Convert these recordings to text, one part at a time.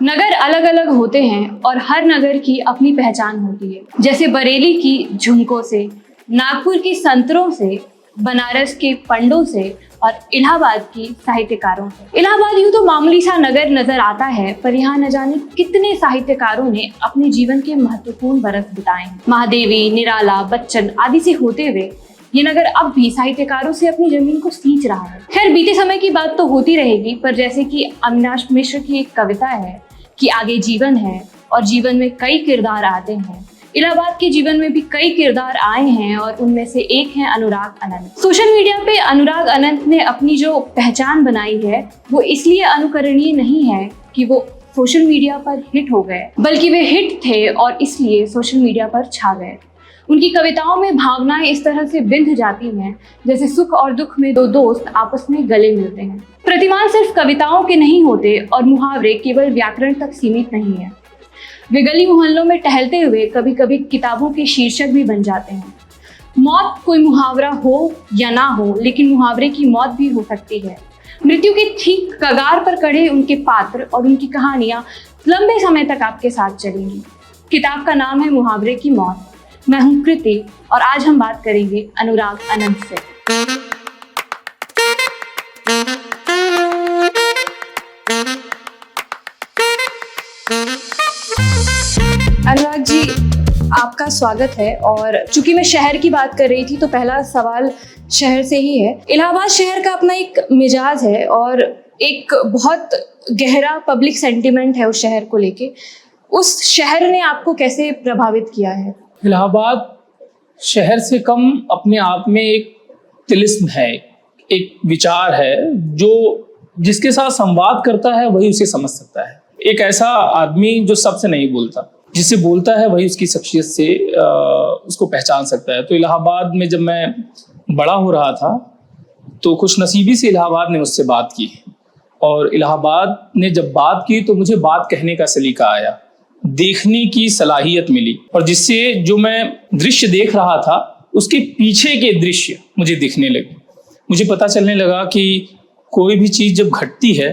नगर अलग अलग होते हैं और हर नगर की अपनी पहचान होती है। जैसे बरेली की झुमकों से, नागपुर की संतरों से, बनारस के पंडों से और इलाहाबाद की साहित्यकारों से। इलाहाबाद यूं तो मामूली सा नगर नजर आता है, पर यहाँ न जाने कितने साहित्यकारों ने अपने जीवन के महत्वपूर्ण बरस बिताए हैं। महादेवी, निराला, बच्चन आदि से होते हुए ये नगर अब भी साहित्यकारों से अपनी जमीन को सींच रहा है। खैर, बीते समय की बात तो होती रहेगी, पर जैसे कि अविनाश मिश्र की एक कविता है कि आगे जीवन है और जीवन में कई किरदार आते हैं, इलाहाबाद के जीवन में भी कई किरदार आए हैं और उनमें से एक है अनुराग अनंत। सोशल मीडिया पे अनुराग अनंत ने अपनी जो पहचान बनाई है वो इसलिए अनुकरणीय नहीं है कि वो सोशल मीडिया पर हिट हो गए, बल्कि वे हिट थे और इसलिए सोशल मीडिया पर छा गए। उनकी कविताओं में भावनाएं इस तरह से बिंध जाती हैं जैसे सुख और दुख में दो दोस्त आपस में गले मिलते हैं। प्रतिमान सिर्फ कविताओं के नहीं होते और मुहावरे केवल व्याकरण तक सीमित नहीं है। वे गली मोहल्लों में टहलते हुए कभी कभी किताबों के शीर्षक भी बन जाते हैं। मौत कोई मुहावरा हो या ना हो, लेकिन मुहावरे की मौत भी हो सकती है। मृत्यु के ठीक कगार पर खड़े उनके पात्र और उनकी कहानियां लंबे समय तक आपके साथ चलेंगी। किताब का नाम है मुहावरे की मौत। मैं हूं कृति और आज हम बात करेंगे अनुराग अनंत से। अनुराग जी, आपका स्वागत है। और चूंकि मैं शहर की बात कर रही थी तो पहला सवाल शहर से ही है। इलाहाबाद शहर का अपना एक मिजाज है और एक बहुत गहरा पब्लिक सेंटिमेंट है उस शहर को लेके। उस शहर ने आपको कैसे प्रभावित किया है? इलाहाबाद शहर से कम अपने आप में एक तिलिस्म है, एक विचार है जो जिसके साथ संवाद करता है वही उसे समझ सकता है। एक ऐसा आदमी जो सबसे नहीं बोलता, जिससे बोलता है वही उसकी शख्सियत से उसको पहचान सकता है। तो इलाहाबाद में जब मैं बड़ा हो रहा था तो खुशनसीबी से इलाहाबाद ने मुझसे बात की और इलाहाबाद ने जब बात की तो मुझे बात कहने का सलीका आया, देखने की सलाहियत मिली और जिससे जो मैं दृश्य देख रहा था उसके पीछे के दृश्य मुझे दिखने लगे। मुझे पता चलने लगा कि कोई भी चीज़ जब घटती है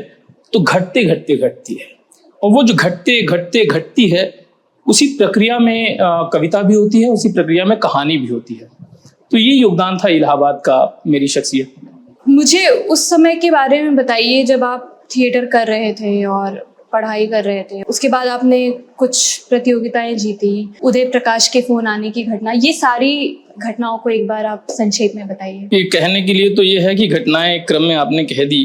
तो घटते घटते घटती है और वो जो घटते घटते घटती है उसी प्रक्रिया में कविता भी होती है, उसी प्रक्रिया में कहानी भी होती है। तो ये योगदान था इलाहाबाद का मेरी शख्सियत में। मुझे उस समय के बारे में बताइए जब आप थिएटर कर रहे थे और पढ़ाई कर रहे थे। उसके बाद आपने कुछ प्रतियोगिताएं जीती, उदय प्रकाश के फोन आने की घटना, ये सारी घटनाओं को एक बार आप संक्षेप में बताइए। ये कहने के लिए तो ये है कि घटनाएं क्रम में आपने कह दी,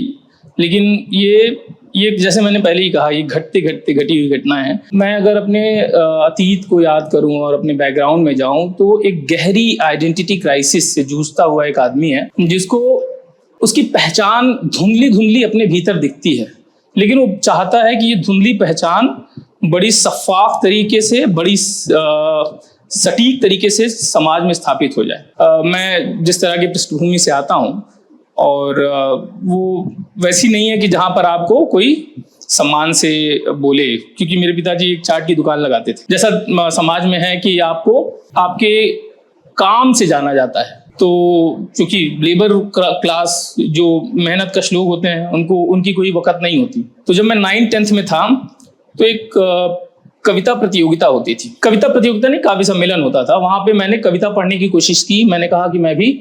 लेकिन ये जैसे मैंने पहले ही कहा, ये घटते घटते घटी हुई घटना है। मैं अगर अपने अतीत को याद करूं और अपने बैकग्राउंड में जाऊं तो एक गहरी आइडेंटिटी क्राइसिस से जूझता हुआ एक आदमी है जिसको उसकी पहचान धुंधली धुंधली अपने भीतर दिखती है, लेकिन वो चाहता है कि ये धुंधली पहचान बड़ी शफ़ाफ तरीके से, बड़ी सटीक तरीके से समाज में स्थापित हो जाए। मैं जिस तरह की पृष्ठभूमि से आता हूँ और वो वैसी नहीं है कि जहाँ पर आपको कोई सम्मान से बोले, क्योंकि मेरे पिताजी एक चाट की दुकान लगाते थे। जैसा समाज में है कि आपको आपके काम से जाना जाता है, तो क्योंकि लेबर क्लास जो मेहनत कश लोग होते हैं उनकी कोई वक़्त नहीं होती। तो जब मैं 9th-10th में था तो एक कविता प्रतियोगिता होती थी। कविता प्रतियोगिता नहीं, काव्य सम्मेलन होता था। वहाँ पे मैंने कविता पढ़ने की कोशिश की। मैंने कहा कि मैं भी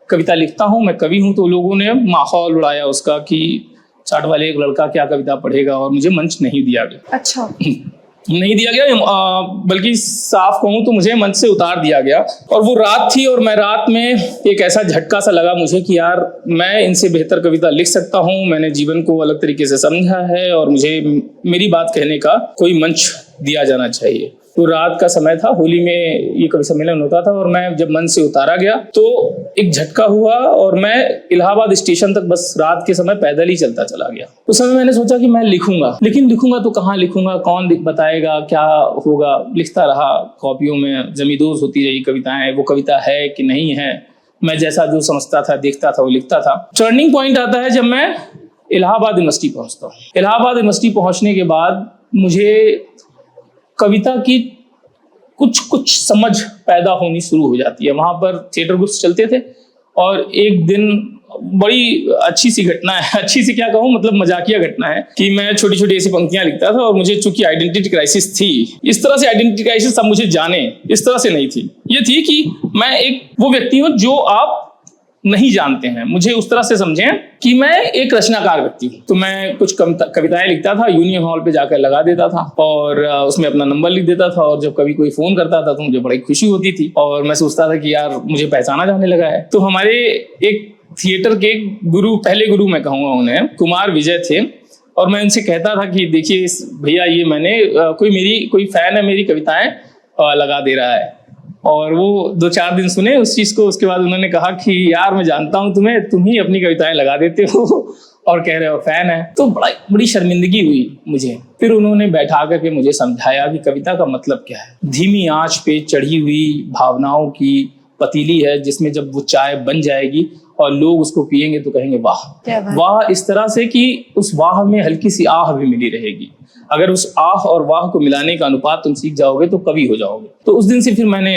कविता लिखता हूँ, मैं कवि हूँ। तो लोगों ने माहौल उड़ाया उसका कि चाट वाले एक लड़का क्या कविता पढ़ेगा, और मुझे मंच नहीं दिया गया। अच्छा। नहीं दिया गया, बल्कि साफ कहूँ तो मुझे मंच से उतार दिया गया। और वो रात थी और मैं रात में एक ऐसा झटका सा लगा मुझे कि यार मैं इनसे बेहतर कविता लिख सकता हूँ। मैंने जीवन को अलग तरीके से समझा है और मुझे मेरी बात कहने का कोई मंच दिया जाना चाहिए। तो रात का समय था, होली में ये कवि सम्मेलन होता था और मैं जब मंच से उतारा गया तो एक झटका हुआ और मैं इलाहाबाद स्टेशन तक बस रात के समय पैदल ही चलता चला गया। उस समय मैंने सोचा कि मैं लिखूंगा, लेकिन लिखूंगा तो कहाँ लिखूंगा, कौन बताएगा, क्या होगा। लिखता रहा, कॉपियों में जमींदोज होती रही कविताएं। वो कविता है कि नहीं है, मैं जैसा जो समझता था, देखता था, वो लिखता था। टर्निंग पॉइंट आता है जब मैं इलाहाबाद यूनिवर्सिटी पहुंचता हूँ। इलाहाबाद यूनिवर्सिटी पहुंचने के बाद मुझे कविता की कुछ समझ पैदा होनी शुरू हो जाती है। वहाँ पर थिएटर ग्रुप्स चलते थे और एक दिन बड़ी अच्छी सी घटना है, अच्छी सी क्या कहूँ, मतलब मजाकिया घटना है कि मैं छोटी छोटी ऐसी पंक्तियां लिखता था और मुझे चूंकि आइडेंटिटी क्राइसिस थी, इस तरह से आइडेंटिटी क्राइसिस सब मुझे जाने इस तरह से नहीं थी। ये थी कि मैं एक वो व्यक्ति हूँ जो आप नहीं जानते हैं, मुझे उस तरह से समझें कि मैं एक रचनाकार व्यक्ति हूँ। तो मैं कुछ कविताएं लिखता था, यूनियन हॉल पे जाकर लगा देता था और उसमें अपना नंबर लिख देता था, और जब कभी कोई फोन करता था तो मुझे बड़ी खुशी होती थी और मैं सोचता था कि यार मुझे पहचाना जाने लगा है। तो हमारे एक थिएटर के गुरु, पहले गुरु मैं कहूँगा उन्हें, कुमार विजय थे, और मैं उनसे कहता था कि देखिए भैया ये मैंने कोई फैन है मेरी कविताएं लगा दे रहा है। और वो 2-4 दिन सुने उस चीज को, उसके बाद उन्होंने कहा कि यार मैं जानता हूं तुम्हें, तुम ही अपनी कविताएं लगा देते हो और कह रहे हो फैन है। तो बड़ी शर्मिंदगी हुई मुझे। फिर उन्होंने बैठा करके मुझे समझाया कि कविता का मतलब क्या है। धीमी आंच पे चढ़ी हुई भावनाओं की पतीली है जिसमें जब वो चाय बन जाएगी और लोग उसको पिएंगे तो कहेंगे वाह वाह, इस तरह से कि उस वाह में हल्की सी आह भी मिली रहेगी। अगर उस आह और वाह को मिलाने का अनुपात तुम सीख जाओगे तो कवि हो जाओगे। तो उस दिन से फिर मैंने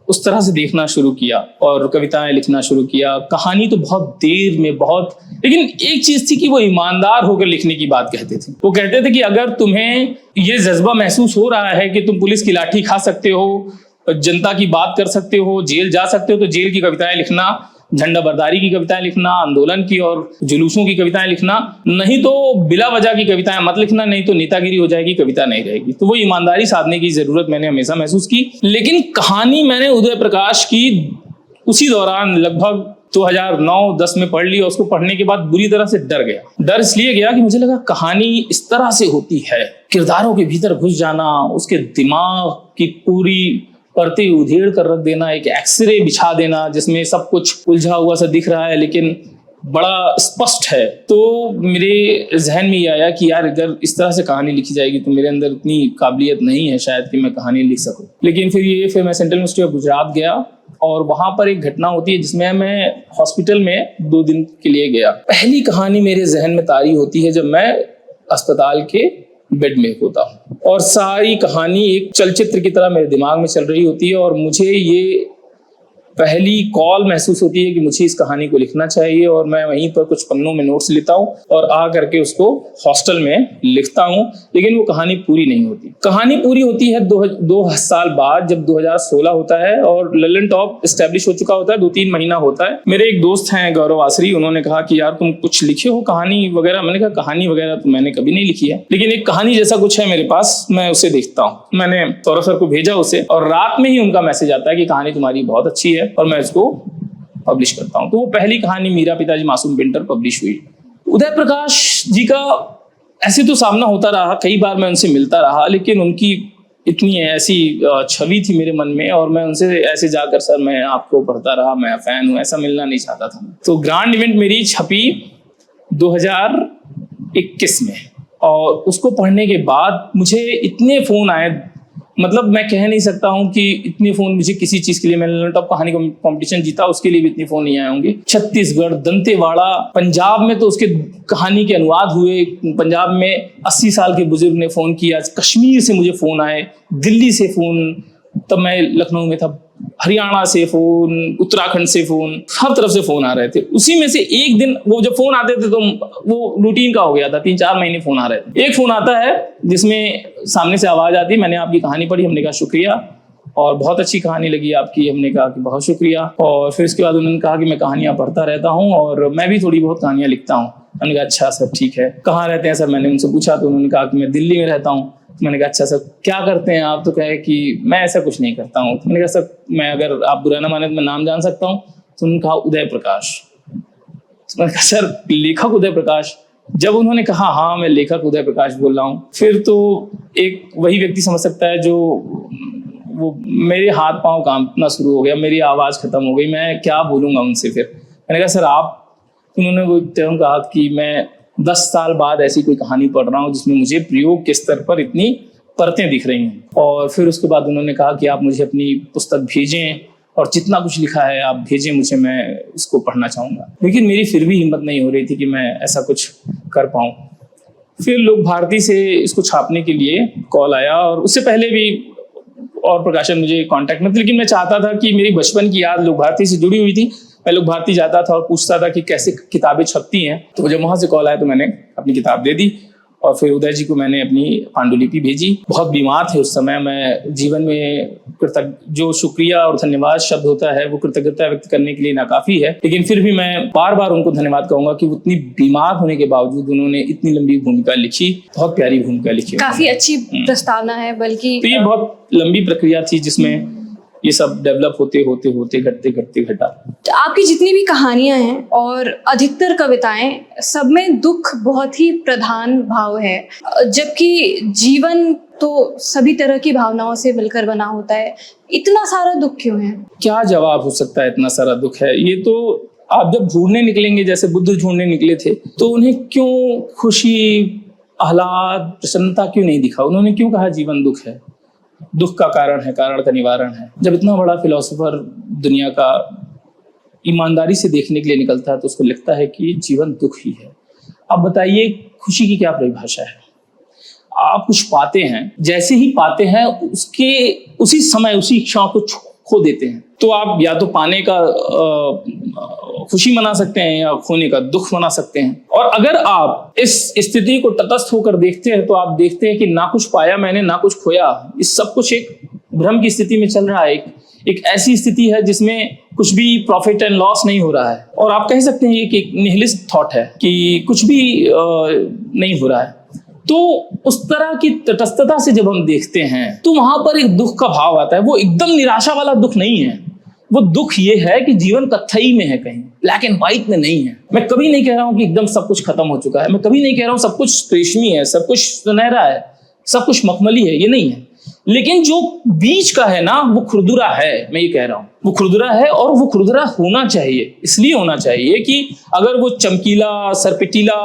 उस तरह से देखना शुरू किया और कविताएं लिखना शुरू किया। कहानी तो बहुत देर में लेकिन एक चीज थी कि वो ईमानदार होकर लिखने की बात कहते थे। वो कहते थे कि अगर तुम्हें ये जज्बा महसूस हो रहा है कि तुम पुलिस की लाठी खा सकते हो, जनता की बात कर सकते हो, जेल जा सकते हो, तो जेल की कविताएं लिखना, झंडा बरदारी की कविताएं लिखना, आंदोलन की और जुलूसों की कविताएं लिखना, नहीं तो बिला वजह की कविताएं मत लिखना, नहीं तो नेतागिरी हो जाएगी, कविता नहीं रहेगी। तो वो ईमानदारी साधने की जरूरत मैंने हमेशा महसूस की। लेकिन कहानी मैंने उदय प्रकाश की उसी दौरान लगभग 2009-10 में पढ़ ली और उसको पढ़ने के बाद बुरी तरह से डर गया। डर इसलिए गया कि मुझे लगा कहानी इस तरह से होती है, किरदारों के भीतर घुस जाना, उसके दिमाग की पूरी परतें उधेड़ कर रख देना, एक एक्सरे बिछा देना जिसमें सब कुछ उलझा हुआ सा दिख रहा है लेकिन बड़ा स्पष्ट है। तो मेरे जहन में ये आया कि यार अगर इस तरह से कहानी लिखी जाएगी तो मेरे अंदर इतनी काबिलियत नहीं है शायद कि मैं कहानी लिख सकूं। लेकिन फिर मैं सेंट्रल यूनिवर्सिटी ऑफ गुजरात गया और वहां पर एक घटना होती है जिसमें मैं हॉस्पिटल में 2 दिन के लिए गया। पहली कहानी मेरे जहन में तारी होती है जब मैं अस्पताल के बेड में होता हूँ और सारी कहानी एक चलचित्र की तरह मेरे दिमाग में चल रही होती है और मुझे ये पहली कॉल महसूस होती है कि मुझे इस कहानी को लिखना चाहिए और मैं वहीं पर कुछ पन्नों में नोट्स लेता हूँ और आ करके उसको हॉस्टल में लिखता हूँ। लेकिन वो कहानी पूरी नहीं होती। कहानी पूरी होती है 2 साल बाद, जब 2016 होता है और ललन टॉप एस्टेब्लिश हो चुका होता है, 2-3 महीना होता है। मेरे एक दोस्त हैं गौरव आसरी, उन्होंने कहा कि यार तुम कुछ लिखे हो कहानी वगैरह। मैंने कहा कहानी वगैरह तो मैंने कभी नहीं लिखी है, लेकिन एक कहानी जैसा कुछ है मेरे पास, मैं उसे देखता हूँ। मैंने सौरभ सर को भेजा उसे और रात में ही उनका मैसेज आता है कि कहानी तुम्हारी बहुत अच्छी है और मैं इसको पब्लिश करता हूं। तो वो पहली कहानी मीरा पिताजी मासूम पेंटर पब्लिश हुई। उदय प्रकाश जी का ऐसे तो सामना होता रहा, कई बार मैं उनसे मिलता रहा, लेकिन उनकी इतनी ऐसी छवि थी मेरे मन में और मैं उनसे ऐसे जाकर सर मैं आपको पढ़ता रहा, मैं फैन हूं, ऐसा मिलना नहीं चाहता था। तो ग्रांड इवेंट मेरी छपी 2021 में और उसको पढ़ने के बाद मुझे इतने फोन आए, मतलब मैं कह नहीं सकता हूं कि इतने फोन मुझे किसी चीज के लिए, मैंने ललन टॉप कहानी कंपटीशन जीता उसके लिए भी इतने फोन नहीं आए होंगे। छत्तीसगढ़, दंतेवाड़ा, पंजाब में तो उसके कहानी के अनुवाद हुए, पंजाब में 80 साल के बुजुर्ग ने फोन किया, कश्मीर से मुझे फोन आए, दिल्ली से फोन, तब मैं लखनऊ में था, हरियाणा से फोन, उत्तराखंड से फोन, हर तरफ से फोन आ रहे थे। उसी में से एक दिन वो जब फोन आते थे तो वो रूटीन का हो गया था, 3-4 महीने फोन आ रहे थे। एक फोन आता है जिसमें सामने से आवाज आती, मैंने आपकी कहानी पढ़ी, हमने कहा शुक्रिया और बहुत अच्छी कहानी लगी आपकी, हमने कहा कि बहुत शुक्रिया। और फिर उसके बाद उन्होंने कहा कि मैं कहानियां पढ़ता रहता हूँ और मैं भी थोड़ी बहुत कहानियां लिखता हूँ। मैंने कहा अच्छा सर ठीक है, कहाँ रहते हैं सर? मैंने उनसे पूछा तो उन्होंने कहा कि मैं दिल्ली में रहता हूँ। मैंने कहा अच्छा सर क्या करते हैं आप? तो कहे कि मैं ऐसा कुछ नहीं करता हूँ। तो मैंने कहा सर मैं, अगर आप बुरा ना माने तो मैं नाम जान सकता हूँ? तो उन्होंने कहा उदय प्रकाश। तो मैंने कहा सर लेखक उदय प्रकाश? जब उन्होंने कहा हाँ मैं लेखक उदय प्रकाश बोल रहा हूँ, फिर तो एक वही व्यक्ति समझ सकता है जो वो मेरे हाथ पांव कांपना शुरू हो गया, मेरी आवाज खत्म हो गई, मैं क्या बोलूंगा उनसे। फिर मैंने कहा सर आप, उन्होंने वो टर्म कहा कि मैं 10 साल बाद ऐसी कोई कहानी पढ़ रहा हूँ जिसमें मुझे प्रयोग के स्तर पर इतनी परतें दिख रही हैं। और फिर उसके बाद उन्होंने कहा कि आप मुझे अपनी पुस्तक भेजें और जितना कुछ लिखा है आप भेजें मुझे, मैं उसको पढ़ना चाहूँगा। लेकिन मेरी फिर भी हिम्मत नहीं हो रही थी कि मैं ऐसा कुछ कर पाऊँ। फिर लोक भारती से इसको छापने के लिए कॉल आया और उससे पहले भी और प्रकाशन मुझे कांटेक्ट में थे, लेकिन मैं चाहता था कि मेरी बचपन की याद लोक भारती से जुड़ी हुई थी, मैं लोक भारती जाता था और पूछता था कि कैसे किताबें छपती हैं, तो जब वहां से कॉल आया तो मैंने अपनी किताब दे दी और फिर उदय जी को मैंने अपनी पांडुलिपि भेजी। बहुत बीमार थे उस समय, मैं जीवन में जो शुक्रिया और धन्यवाद शब्द होता है वो कृतज्ञता व्यक्त करने के लिए नाकाफी है, लेकिन फिर भी मैं बार बार उनको धन्यवाद कहूंगा कि उतनी बीमार होने के बावजूद उन्होंने इतनी लंबी भूमिका लिखी, बहुत प्यारी भूमिका लिखी, काफी अच्छी प्रस्तावना है। बल्कि तो ये बहुत लंबी प्रक्रिया थी जिसमें ये सब डेवलप होते होते होते घटते घटते घटा। तो आपकी जितनी भी कहानियां हैं और अधिकतर कविताएं, सब में दुख बहुत ही प्रधान भाव है, जबकि जीवन तो सभी तरह की भावनाओं से मिलकर बना होता है। इतना सारा दुख क्यों है? क्या जवाब हो सकता है इतना सारा दुख है? ये तो आप जब ढूंढने निकलेंगे, जैसे बुद्ध ढूंढने निकले थे, तो उन्हें क्यों खुशी, आह्लाद, प्रसन्नता क्यों नहीं दिखा? उन्होंने क्यों कहा जीवन दुख है? दुख का कारण है, कारण का निवारण है। जब इतना बड़ा फिलोसोफर दुनिया का ईमानदारी से देखने के लिए निकलता है तो उसको लगता है कि जीवन दुख ही है। अब बताइए खुशी की क्या परिभाषा है? आप कुछ पाते हैं, जैसे ही पाते हैं उसके उसी समय उसी क्षण को खो देते हैं, तो आप या तो पाने का खुशी मना सकते हैं या खोने का दुख मना सकते हैं। और अगर आप इस स्थिति को तटस्थ होकर देखते हैं तो आप देखते हैं कि ना कुछ पाया मैंने, ना कुछ खोया, इस सब कुछ एक भ्रम की स्थिति में चल रहा है। एक ऐसी स्थिति है जिसमें कुछ भी प्रॉफिट एंड लॉस नहीं हो रहा है, और आप कह सकते हैं कि एक निहिलिस्ट थॉट है कि कुछ भी नहीं हो रहा है। तो उस तरह की तटस्थता से जब हम देखते हैं तो वहां पर एक दुख का भाव आता है। वो एकदम निराशा वाला दुख नहीं है, वो दुख ये है कि जीवन कत्थई में है, कहीं ब्लैक एंड व्हाइट में नहीं है। मैं कभी नहीं कह रहा हूं कि एकदम सब कुछ खत्म हो चुका है, मैं कभी नहीं कह रहा हूं सब कुछ रेशमी है, सब कुछ सुनहरा है, सब कुछ मखमली है, ये नहीं है। लेकिन जो बीच का है ना, वो खुरदुरा है। मैं ये कह रहा हूं वो खुरदुरा है, और वो खुरदुरा होना चाहिए। इसलिए होना चाहिए कि अगर वो चमकीला, सरपिटीला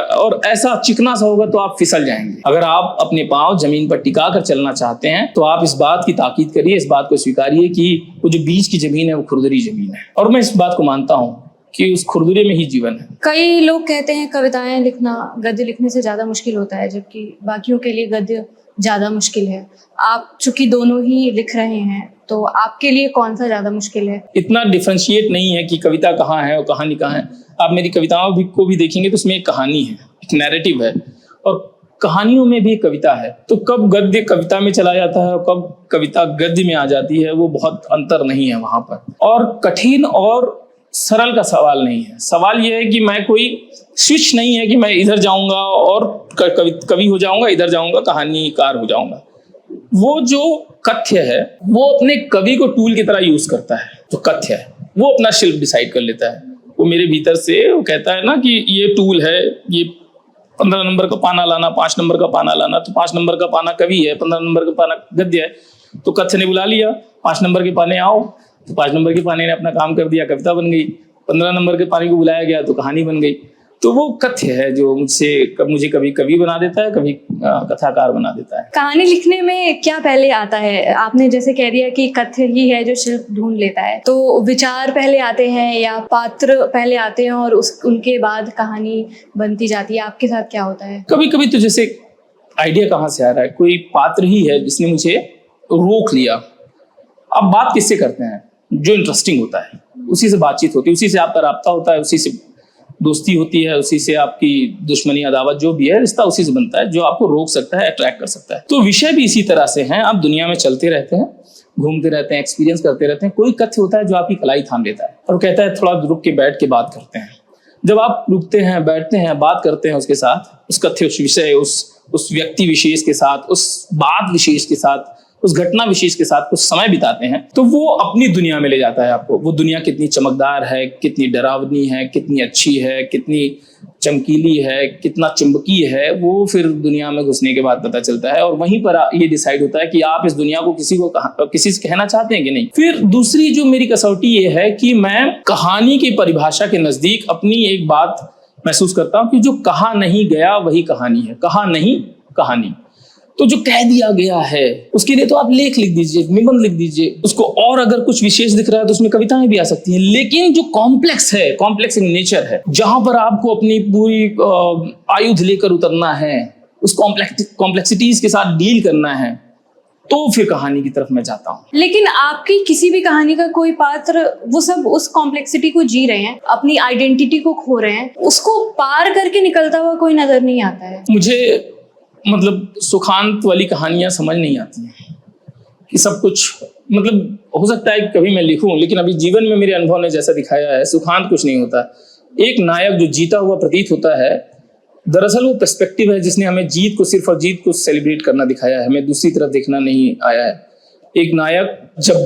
और ऐसा चिकना सा होगा तो आप फिसल जाएंगे। अगर आप अपने पांव जमीन पर टिका कर चलना चाहते हैं तो आप इस बात की ताकीद करिए, इस बात को स्वीकारिए कि वो जो बीच की जमीन है वो खुरदुरी जमीन है। और मैं इस बात को मानता हूं कि उस खुरदुरे में ही जीवन है। कई लोग कहते हैं कविताएं लिखना गद्य लिखने से ज्यादा मुश्किल होता है, जबकि बाकियों के लिए गद्य ज्यादा मुश्किल है। आप चूंकि दोनों ही लिख रहे हैं, तो आपके लिए कौन सा ज्यादा मुश्किल है? इतना डिफरेंशिएट नहीं है कि कविता कहाँ है और कहानी कहाँ है। आप मेरी कविताओं को भी देखेंगे तो उसमें एक कहानी है, एक नैरेटिव है, और कहानियों में भी कविता है। तो कब गद्य कविता में चला जाता है और कब कविता गद्य में आ जाती है, वो बहुत अंतर नहीं है वहां पर। और कठिन और सरल का सवाल नहीं है। सवाल यह है कि मैं कोई स्विच नहीं है कि मैं इधर जाऊंगा और कवि हो जाऊंगा, इधर जाऊंगा कहानीकार हो जाऊंगा। वो जो कथ्य है वो अपने कवि को टूल की तरह यूज करता है। जो कथ्य है वो अपना शिल्प डिसाइड कर लेता है। वो मेरे भीतर से वो कहता है ना कि ये टूल है, ये 15 नंबर का पाना लाना, 5 नंबर का पाना लाना, तो 5 नंबर का पाना कवि है, 15 नंबर का पाना गद्य है। तो कथ्य ने बुला लिया 5 नंबर के पाने आओ, तो 5 नंबर के पाने ने अपना काम कर दिया, कविता बन गई। 15 नंबर के पाने को बुलाया गया तो कहानी बन गई। तो वो कथ्य है जो मुझे कभी कवि बना देता है, कभी कथाकार बना देता है। कहानी लिखने में क्या पहले आता है? आपने जैसे कह दिया कि कथ्य ही है जो शिल्प ढूंढ लेता है, तो विचार पहले आते हैं या पात्र पहले आते हैं और उनके बाद कहानी बनती जाती है? आपके साथ क्या होता है? कभी कभी तो जैसे आइडिया कहाँ से आ रहा है, कोई पात्र ही है जिसने मुझे रोक लिया। अब बात किससे करते हैं? जो इंटरेस्टिंग होता है उसी से बातचीत होती है, उसी से आपका राब्ता होता है, उसी से दोस्ती होती है, उसी से आपकी दुश्मनी अदावत जो भी है रिश्ता उसी से बनता है, जो आपको रोक सकता है, अट्रैक्ट कर सकता है। तो विषय भी इसी तरह से हैं। आप दुनिया में चलते रहते हैं, घूमते रहते हैं, एक्सपीरियंस करते रहते हैं। कोई कथ्य होता है जो आपकी कलाई थाम लेता है और कहता है थोड़ा रुक के बैठ के बात करते हैं। जब आप रुकते हैं, बैठते हैं, बात करते हैं उसके साथ, उस कथ्य, उस विषय, उस व्यक्ति विशेष के साथ, उस बात विशेष के साथ, उस घटना विशेष के साथ कुछ समय बिताते हैं, तो वो अपनी दुनिया में ले जाता है आपको। वो दुनिया कितनी चमकदार है, कितनी डरावनी है, कितनी अच्छी है, कितनी चमकीली है, कितना चुंबकीय है, वो फिर दुनिया में घुसने के बाद पता चलता है। और वहीं पर ये डिसाइड होता है कि आप इस दुनिया को किसी से कहना चाहते हैं कि नहीं। फिर दूसरी जो मेरी कसौटी ये है कि मैं कहानी की परिभाषा के नजदीक अपनी एक बात महसूस करता हूँ कि जो कहा नहीं गया वही कहानी है। कहा नहीं कहानी, तो जो कह दिया गया है उसके लिए तो आप लेख लिख दीजिए, निबंध लिख दीजिए उसको, और अगर कुछ विशेष दिख रहा है तो उसमें कविताएं भी आ सकती हैं। लेकिन जो कॉम्प्लेक्स है, कॉम्प्लेक्स इन नेचर है, जहां पर आपको अपनी पूरी आयुध लेकर उतरना है, उस कॉम्प्लेक्सिटीज के साथ डील करना है, तो फिर कहानी की तरफ मैं जाता हूँ। लेकिन आपकी किसी भी कहानी का कोई पात्र, वो सब उस कॉम्प्लेक्सिटी को जी रहे हैं, अपनी आइडेंटिटी को खो रहे हैं, उसको पार करके निकलता हुआ कोई नजर नहीं आता है। मुझे मतलब सुखांत वाली कहानियां समझ नहीं आती हैं कि सब कुछ, मतलब हो सकता है कभी मैं लिखूं, लेकिन अभी जीवन में मेरे अनुभव ने जैसा दिखाया है, सुखांत कुछ नहीं होता। एक नायक जो जीता हुआ प्रतीत होता है, दरअसल वो पर्सपेक्टिव है जिसने हमें जीत को, सिर्फ और जीत को सेलिब्रेट करना दिखाया है, हमें दूसरी तरफ देखना नहीं आया है। एक नायक जब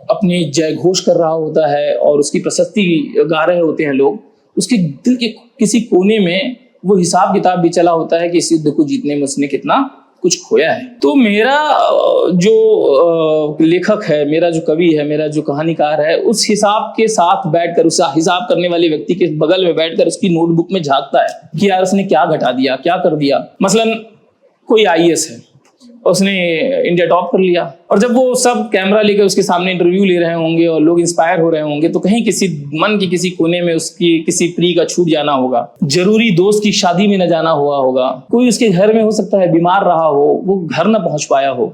अपनी जय घोष कर रहा होता है और उसकी प्रशस्ति गा रहे होते हैं लोग, उसके दिल के किसी कोने में वो हिसाब किताब भी चला होता है कि इस युद्ध को जीतने में उसने कितना कुछ खोया है। तो मेरा जो लेखक है, मेरा जो कवि है, मेरा जो कहानीकार है, उस हिसाब के साथ बैठकर, उस हिसाब करने वाले व्यक्ति के बगल में बैठकर उसकी नोटबुक में झांकता है कि यार उसने क्या घटा दिया, क्या कर दिया। मसलन कोई आईएएस है, उसने इंडिया टॉप कर लिया, और जब वो सब कैमरा लेकर उसके सामने इंटरव्यू ले रहे होंगे और लोग इंस्पायर हो रहे होंगे, तो कहीं किसी मन की किसी कोने में उसकी किसी प्रिय का छूट जाना होगा, जरूरी दोस्त की शादी में न जाना हुआ होगा, कोई उसके घर में हो सकता है बीमार रहा हो, वो घर न पहुंच पाया हो,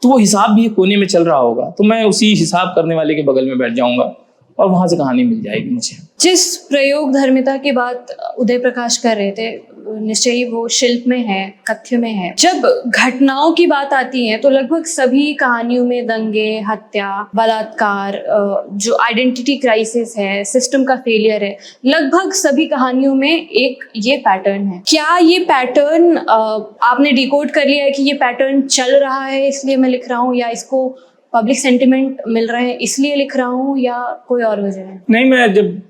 तो वो हिसाब भी कोने में चल रहा होगा। तो मैं उसी हिसाब करने वाले के बगल में बैठ जाऊंगा और वहां से कहानी मिल जाएगी मुझे। जिस प्रयोग धर्मिता की बात उदय प्रकाश कर रहे थे, निश्चय ही वो शिल्प में है, कथ्य में है। जब घटनाओं की बात आती है तो लगभग सभी कहानियों में दंगे, हत्या, बलात्कार, जो आइडेंटिटी क्राइसिस है, सिस्टम का फेलियर है, लगभग सभी कहानियों में एक ये पैटर्न है। क्या ये पैटर्न आपने डिकोड कर लिया है कि ये पैटर्न चल रहा है इसलिए मैं लिख रहा हूँ, या इसको पब्लिक सेंटिमेंट मिल रहे हैं इसलिए लिख रहा हूँ, या कोई और वजह है? नहीं, मैं जब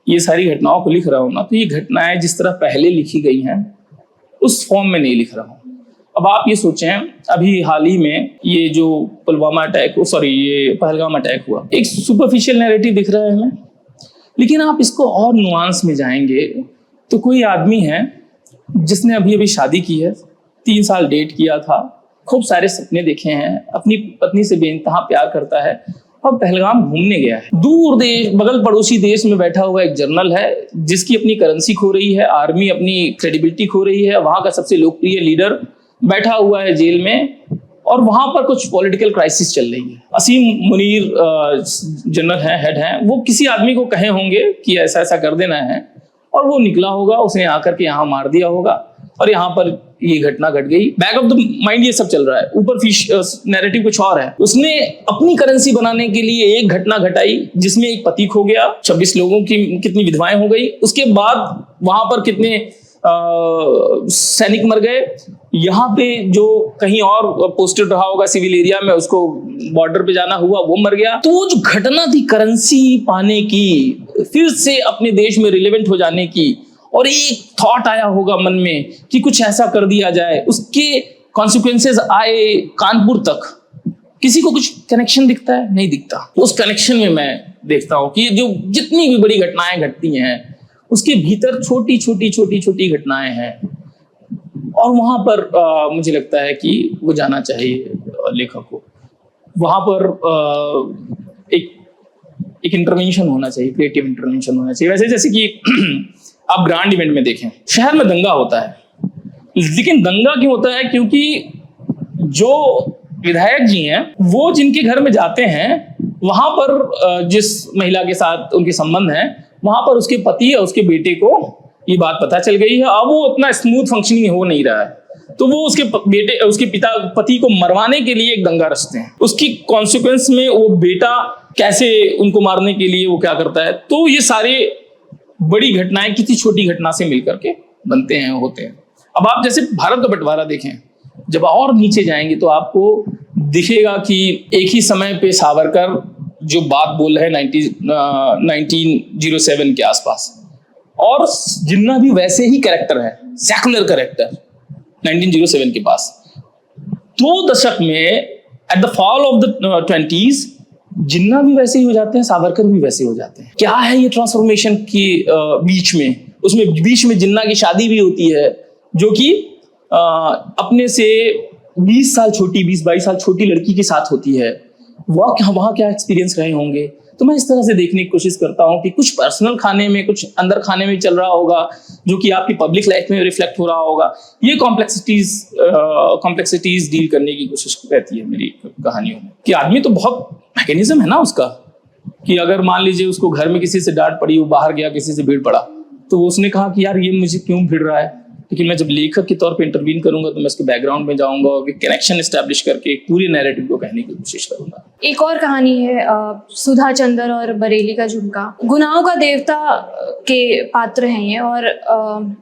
ये सारी घटनाओं को लिख रहा हूँ ना, तो ये घटनाएं जिस तरह पहले लिखी गई हैं उस फॉर्म में नहीं लिख रहा हूँ। अब आप ये सोचें, अभी हाल ही में ये जो पुलवामा अटैक, ये पहलगाम अटैक हुआ, एक सुपरफिशियल नैरेटिव दिख रहा है हमें, लेकिन आप इसको और नुआंस में जाएंगे तो कोई आदमी है जिसने अभी अभी शादी की है, 3 साल डेट किया था, खूब सारे सपने देखे हैं, अपनी पत्नी से बेइंतहा प्यार करता है और पहलगाम घूमने गया है। दूर देश, बगल पड़ोसी देश में बैठा हुआ एक जनरल है जिसकी अपनी करेंसी खो रही है, आर्मी अपनी क्रेडिबिलिटी खो रही है, वहां का सबसे लोकप्रिय लीडर बैठा हुआ है जेल में, और वहां पर कुछ पॉलिटिकल क्राइसिस चल रही है। असीम मुनीर जनरल है, हेड है, वो किसी आदमी को कहे होंगे कि ऐसा ऐसा कर देना है, और वो निकला होगा, उसने आकर के यहाँ मार दिया होगा, और यहाँ पर ये घटना घट गई। बैक ऑफ द माइंड ये सब चल रहा है, ऊपर नैरेटिव कुछ और है। उसने अपनी करेंसी बनाने के लिए एक घटना घटाई जिसमें एक पति खो गया, 26 लोगों की कितनी विधवाएं हो गई, उसके बाद वहां पर कितने सैनिक मर गए, यहाँ पे जो कहीं और पोस्टेड रहा होगा सिविल एरिया में, उसको बॉर्डर पे जाना हुआ, वो मर गया। तो वो जो घटना थी करेंसी पाने की, फिर से अपने देश में रिलेवेंट हो जाने की, और एक थॉट आया होगा मन में कि कुछ ऐसा कर दिया जाए, उसके कॉन्सिक्वेंसेस आए कानपुर तक। किसी को कुछ कनेक्शन दिखता है? नहीं दिखता। उस कनेक्शन में मैं देखता हूं कि जो जितनी भी बड़ी घटनाएं घटती हैं उसके भीतर छोटी छोटी छोटी छोटी घटनाएं हैं, और वहां पर मुझे लगता है कि वो जाना चाहिए लेखक को। वहां पर एक इंटरवेंशन होना चाहिए, क्रिएटिव इंटरवेंशन होना चाहिए। वैसे जैसे कि आप ग्रांड इवेंट में देखें, शहर में दंगा होता है, लेकिन दंगा क्यों होता है? क्योंकि जो विधायक जी हैं वो जिनके घर में जाते हैं, वहां पर जिस महिला के साथ उनके संबंध हैं, वहां पर उसके पति या उसके बेटे को ये बात पता चल गई है। अब वो उतना स्मूथ फंक्शनिंग हो नहीं रहा है, तो वो उसके पति को मरवाने के लिए एक दंगा रचते हैं। उसकी कॉन्सिक्वेंस में वो बेटा कैसे उनको मारने के लिए वो क्या करता है। तो ये सारे बड़ी घटनाएं किसी छोटी घटना से मिलकर के बनते हैं, होते हैं। अब आप जैसे भारत का बंटवारा देखें, जब और नीचे जाएंगे तो आपको दिखेगा कि एक ही समय पे सावरकर जो बात बोल रहे हैं 1907 के आसपास, और जिन्ना भी वैसे ही कैरेक्टर है, सेकुलर कैरेक्टर 1907 के पास। 2 दशक में at the fall of the 20s जिन्ना भी वैसे ही हो जाते हैं, सावरकर भी वैसे हो जाते हैं। क्या है ये ट्रांसफॉर्मेशन की बीच में? उसमें बीच में जिन्ना की शादी भी होती है, जो कि अपने से 20 साल छोटी, 20-22 साल छोटी लड़की के साथ होती है। वहाँ क्या एक्सपीरियंस रहे होंगे, तो मैं इस तरह से देखने की कोशिश करता हूँ कि कुछ पर्सनल खाने में, कुछ अंदर खाने में चल रहा होगा जो कि आपकी पब्लिक लाइफ में रिफ्लेक्ट हो रहा होगा। ये कॉम्प्लेक्सिटीज डील करने की कोशिश रहती है मेरी कहानियों में। कि आदमी तो बहुत मैकेनिज्म है ना उसका, कि अगर मान लीजिए उसको घर में किसी से डांट पड़ी, वो बाहर गया किसी से भीड़ पड़ा, तो उसने कहा कि यार ये मुझे क्यों भिड़ रहा है, लेकिन मैं जब लेखक के तौर पे इंटरवीन करूंगा तो मैं उसके बैकग्राउंड में जाऊंगा और कनेक्शन एस्टैब्लिश करके एक पूरे नैरेटिव को कहने की कोशिश करूंगा। एक और कहानी है सुधा चंद्र और बरेली का झुमका। गुनाहों का देवता के पात्र हैं ये, और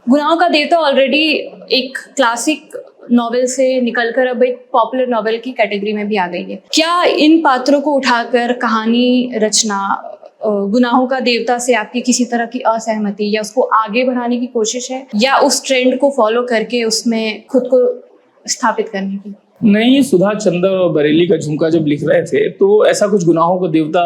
गुनाहों का देवता ऑलरेडी एक क्लासिक नॉवेल से निकलकर अब एक पॉपुलर नॉवेल की कैटेगरी में भी आ गई है। क्या इन पात्रों को उठाकर कहानी रचना गुनाहों का देवता से आपकी किसी तरह की असहमति या उसको आगे बढ़ाने की कोशिश है, या उस ट्रेंड को फॉलो करके उसमें खुद को स्थापित करने की? नहीं, सुधा चंद्र और बरेली का झुमका जब लिख रहे थे तो ऐसा कुछ गुनाहों का देवता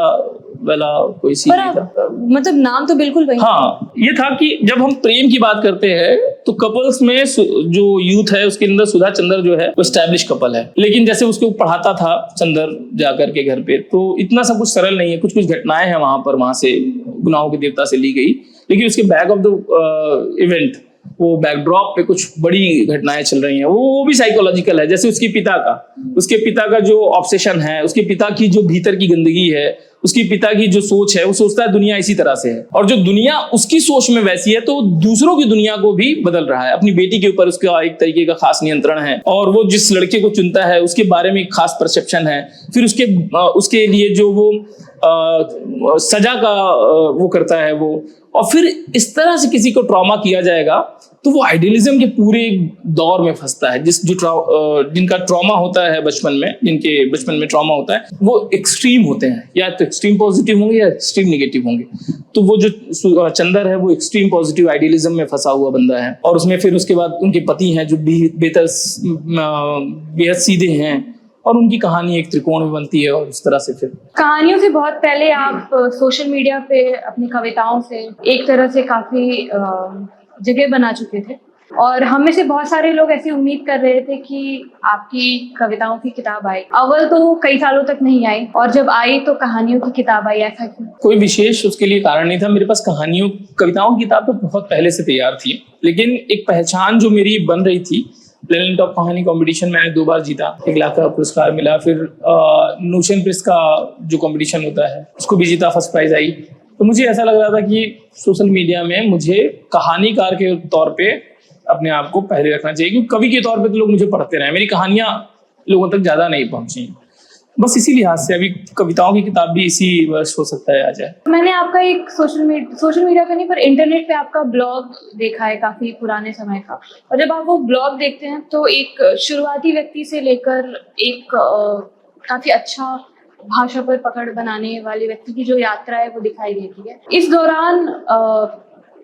वाला कोई सीन नहीं था। मतलब नाम तो बिल्कुल वही। हाँ, ये था कि जब हम प्रेम की बात करते हैं तो कपल्स में जो यूथ है उसके अंदर सुधा चंद्र जो है वो एस्टैब्लिश कपल है, लेकिन जैसे उसको पढ़ाता था चंद्र जाकर के घर पे, तो इतना सब कुछ सरल नहीं है। कुछ घटनाएं हैं वहां से गुनाहों के देवता से ली गई, लेकिन उसके बैक ऑफ द इवेंट, वो बैकड्रॉप पे कुछ बड़ी घटनाएं चल रही हैं। वो भी साइकोलॉजिकल है। जैसे उसके पिता का जो ऑब्सेशन है, उसके पिता की जो भीतर की गंदगी है, उसके पिता की जो सोच है, वो सोचता है दुनिया इसी तरह से है, और जो दुनिया उसकी सोच में वैसी है तो दूसरों की दुनिया को भी बदल रहा है। अपनी बेटी के ऊपर उसका एक तरीके का खास नियंत्रण है, और वो जिस लड़के को चुनता है उसके बारे में एक खास परसेप्शन है। फिर उसके लिए जो वो सजा का वो करता है वो, और फिर इस तरह से किसी को ट्रॉमा किया जाएगा तो वो आइडियलिज्म के पूरे दौर में फंसता है। जिनका ट्रॉमा होता है बचपन में, जिनके बचपन में ट्रॉमा होता है, वो एक्सट्रीम होते हैं, या तो एक्सट्रीम पॉजिटिव होंगे या एक्सट्रीम नेगेटिव होंगे। तो वो जो चंदर है वो एक्सट्रीम पॉजिटिव आइडियलिज्म में फंसा हुआ बंदा है, और उसमें फिर उसके बाद उनके पति हैं जो बेहद सीधे हैं, और उनकी कहानी एक त्रिकोण में बनती है। और इस तरह से फिर कहानियों से बहुत पहले आप सोशल मीडिया पे अपनी कविताओं से एक तरह से काफी जगह बना चुके थे, और हम में से बहुत सारे लोग ऐसी उम्मीद कर रहे थे कि आपकी कविताओं की किताब आई। अव्वल तो कई सालों तक नहीं आई, और जब आई तो कहानियों की किताब आई। ऐसा क्यों? कोई विशेष उसके लिए कारण नहीं था। मेरे पास कविताओं की किताब तो बहुत पहले से तैयार थी, लेकिन एक पहचान जो मेरी बन रही थी, लैंड टॉप कहानी कंपटीशन मैंने 2 बार जीता, 1 लाख का पुरस्कार मिला। फिर नोशन प्रेस का जो कंपटीशन होता है उसको भी जीता, फर्स्ट प्राइज आई। तो मुझे ऐसा लग रहा था कि सोशल मीडिया में मुझे कहानीकार के तौर पे अपने आप को पहले रखना चाहिए, क्योंकि कवि के तौर पे तो लोग मुझे पढ़ते रहे, मेरी कहानियां लोगों तक ज्यादा नहीं पहुंची। बस इसी लिहाज से अभी कविताओं की किताब भी इसी वर्ष हो सकता है आ जाए। मैंने आपका एक सोशल मीडिया का नहीं पर इंटरनेट पे आपका ब्लॉग देखा है, काफी पुराने समय का, और जब आप वो ब्लॉग देखते हैं तो एक शुरुआती व्यक्ति से लेकर एक काफी अच्छा भाषा पर पकड़ बनाने वाले व्यक्ति की जो यात्रा है वो दिखाई देती है। इस दौरान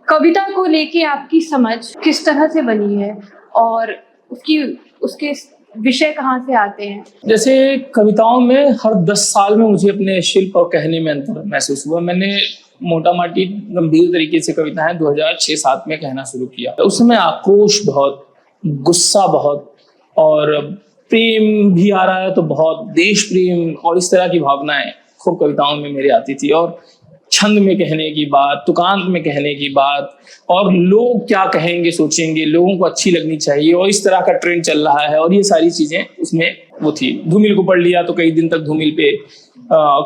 कविता को लेके आपकी समझ किस तरह से बनी है, और उसके विषय कहाँ से आते हैं? जैसे कविताओं में हर 10 साल में मुझे अपने शिल्प और कहने में अंतर महसूस हुआ। मैंने मोटा माटी गंभीर तरीके से कविताएं 2006-07 में कहना शुरू किया। उस समय आक्रोश बहुत, गुस्सा बहुत, और प्रेम भी आ रहा है तो बहुत, देश प्रेम और इस तरह की भावनाएं खूब कविताओं में मेरे आती थी। और छंद में कहने की बात, तुकांत में कहने की बात, और लोग क्या कहेंगे सोचेंगे, लोगों को अच्छी लगनी चाहिए, और इस तरह का ट्रेंड चल रहा है, और ये सारी चीजें उसमें वो थी। धूमिल को पढ़ लिया तो कई दिन तक धूमिल पे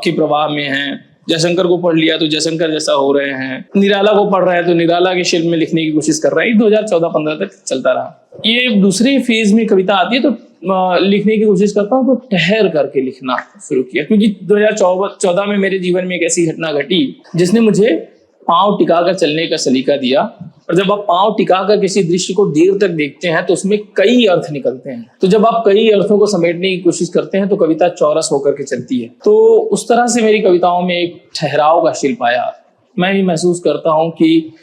के प्रवाह में हैं, जयशंकर को पढ़ लिया तो जयशंकर जैसा हो रहे हैं, निराला को पढ़ रहे हैं तो निराला के शिल्प में लिखने की कोशिश कर रहे हैं। 2014-15 तक चलता रहा। ये दूसरे फेज में कविता आती है तो लिखने की कोशिश करता हूँ, तो ठहर करके लिखना शुरू किया, क्योंकि 2014 में मेरे जीवन में एक ऐसी घटना घटी जिसने मुझे पांव टिकाकर चलने का सलीका दिया। और जब आप पांव टिकाकर किसी दृश्य को देर तक देखते हैं तो उसमें कई अर्थ निकलते हैं। तो जब आप कई अर्थों को समेटने की कोशिश करते हैं तो कविता चौरस होकर के चलती है। तो उस तरह से मेरी कविताओं में एक ठहराव का शिल्प आया। मैं भी महसूस करता हूँ कि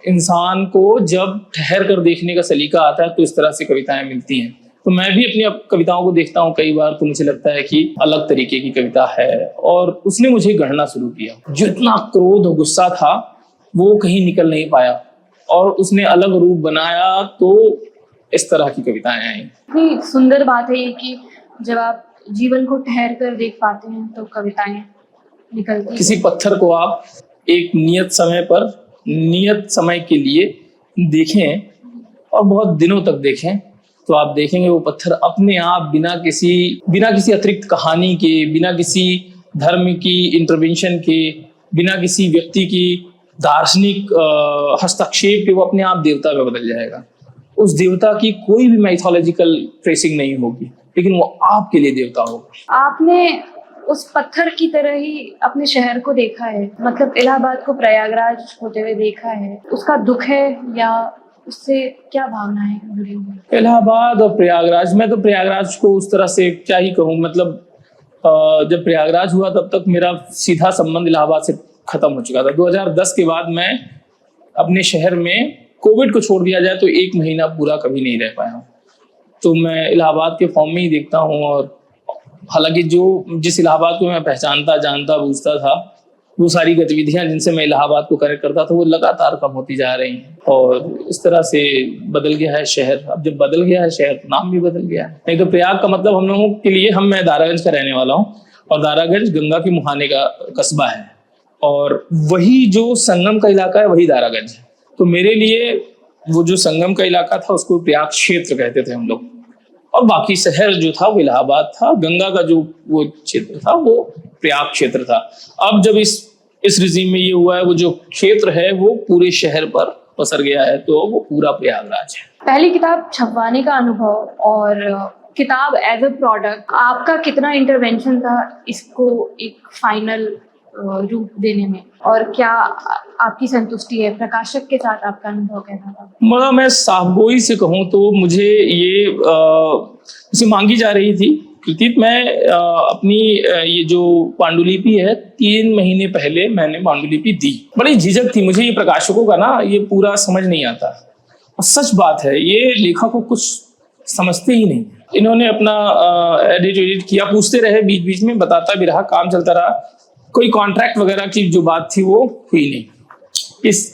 इंसान को जब ठहर कर देखने का सलीका आता है तो इस तरह से कविताएं मिलती हैं। तो मैं भी अपनी कविताओं को देखता हूँ कई बार, तो मुझे लगता है कि अलग तरीके की कविता है, और उसने मुझे गढ़ना शुरू किया। जो इतना क्रोध और गुस्सा था वो कहीं निकल नहीं पाया, और उसने अलग रूप बनाया, तो इस तरह की कविताएं आई। इतनी सुंदर बात है ये कि जब आप जीवन को ठहर कर देख पाते हैं तो कविताएं निकलती है। किसी पत्थर को आप एक नियत समय पर, नियत समय के लिए देखें और बहुत दिनों तक देखें, तो आप देखेंगे वो पत्थर अपने आप बिना किसी अतिरिक्त कहानी के, बिना किसी धर्म की इंटरवेंशन के, बिना किसी व्यक्ति की दार्शनिक हस्तक्षेप के वो अपने आप देवता में बदल जाएगा। उस देवता की कोई भी माइथोलॉजिकल ट्रेसिंग नहीं होगी, लेकिन वो आपके लिए देवता होगा। आपने उस पत्थर की तरह ही अपने शहर को देखा है, मतलब इलाहाबाद को प्रयागराज होते हुए देखा है, उसका दुख है या उससे क्या भावनाएं जुड़ी हुई? इलाहाबाद और प्रयागराज, मैं तो प्रयागराज को उस तरह से क्या ही कहूँ, मतलब जब प्रयागराज हुआ तब तक मेरा सीधा संबंध इलाहाबाद से खत्म हो चुका था। 2010 के बाद मैं अपने शहर में, कोविड को छोड़ दिया जाए तो 1 महीना पूरा कभी नहीं रह पाया हूँ। तो मैं इलाहाबाद के फॉर्म में ही देखता हूँ, और हालांकि जिस इलाहाबाद को मैं पहचानता, जानता, बूझता था, वो सारी गतिविधियां जिनसे मैं इलाहाबाद को कनेक्ट करता था वो लगातार कम होती जा रही हैं, और इस तरह से बदल गया है शहर। अब जब बदल गया है शहर तो नाम भी बदल गया है। नहीं तो प्रयाग का मतलब हम लोगों के लिए, मैं दारागंज का रहने वाला हूँ, और दारागंज गंगा के मुहाने का कस्बा है, और वही जो संगम का इलाका है वही दारागंज है। तो मेरे लिए वो जो संगम का इलाका था उसको प्रयाग क्षेत्र कहते थे हम लोग, और बाकी शहर जो था वो इलाहाबाद था। गंगा का जो वो क्षेत्र था वो प्रयाग क्षेत्र था। अब जब इस रिजीम में ये हुआ है, वो जो क्षेत्र है वो पूरे शहर पर पसर गया है, तो वो पूरा प्रयागराज है। पहली किताब छपवाने का अनुभव और किताब एज अ प्रोडक्ट, आपका कितना इंटरवेंशन था इसको एक फाइनल रूप देने में, और क्या आपकी संतुष्टि है? प्रकाशक के साथ आपका अनुभव कैसा था? मगर मैं साफगोई से कहूँ तो मुझे ये इसे मांगी जा रही थी कृति। मैं अपनी ये जो पांडुलिपि है 3 महीने पहले मैंने पांडुलिपि दी। बड़ी झिझक थी मुझे, ये प्रकाशकों का ना ये पूरा समझ नहीं आता। और सच बात है, ये लेखक को कुछ समझते ही नहीं। इन्होंने अपना एडिट किया, पूछते रहे, बीच बीच में बताता भी रहा, काम चलता रहा। कोई कॉन्ट्रैक्ट वगैरह की जो बात थी वो हुई नहीं।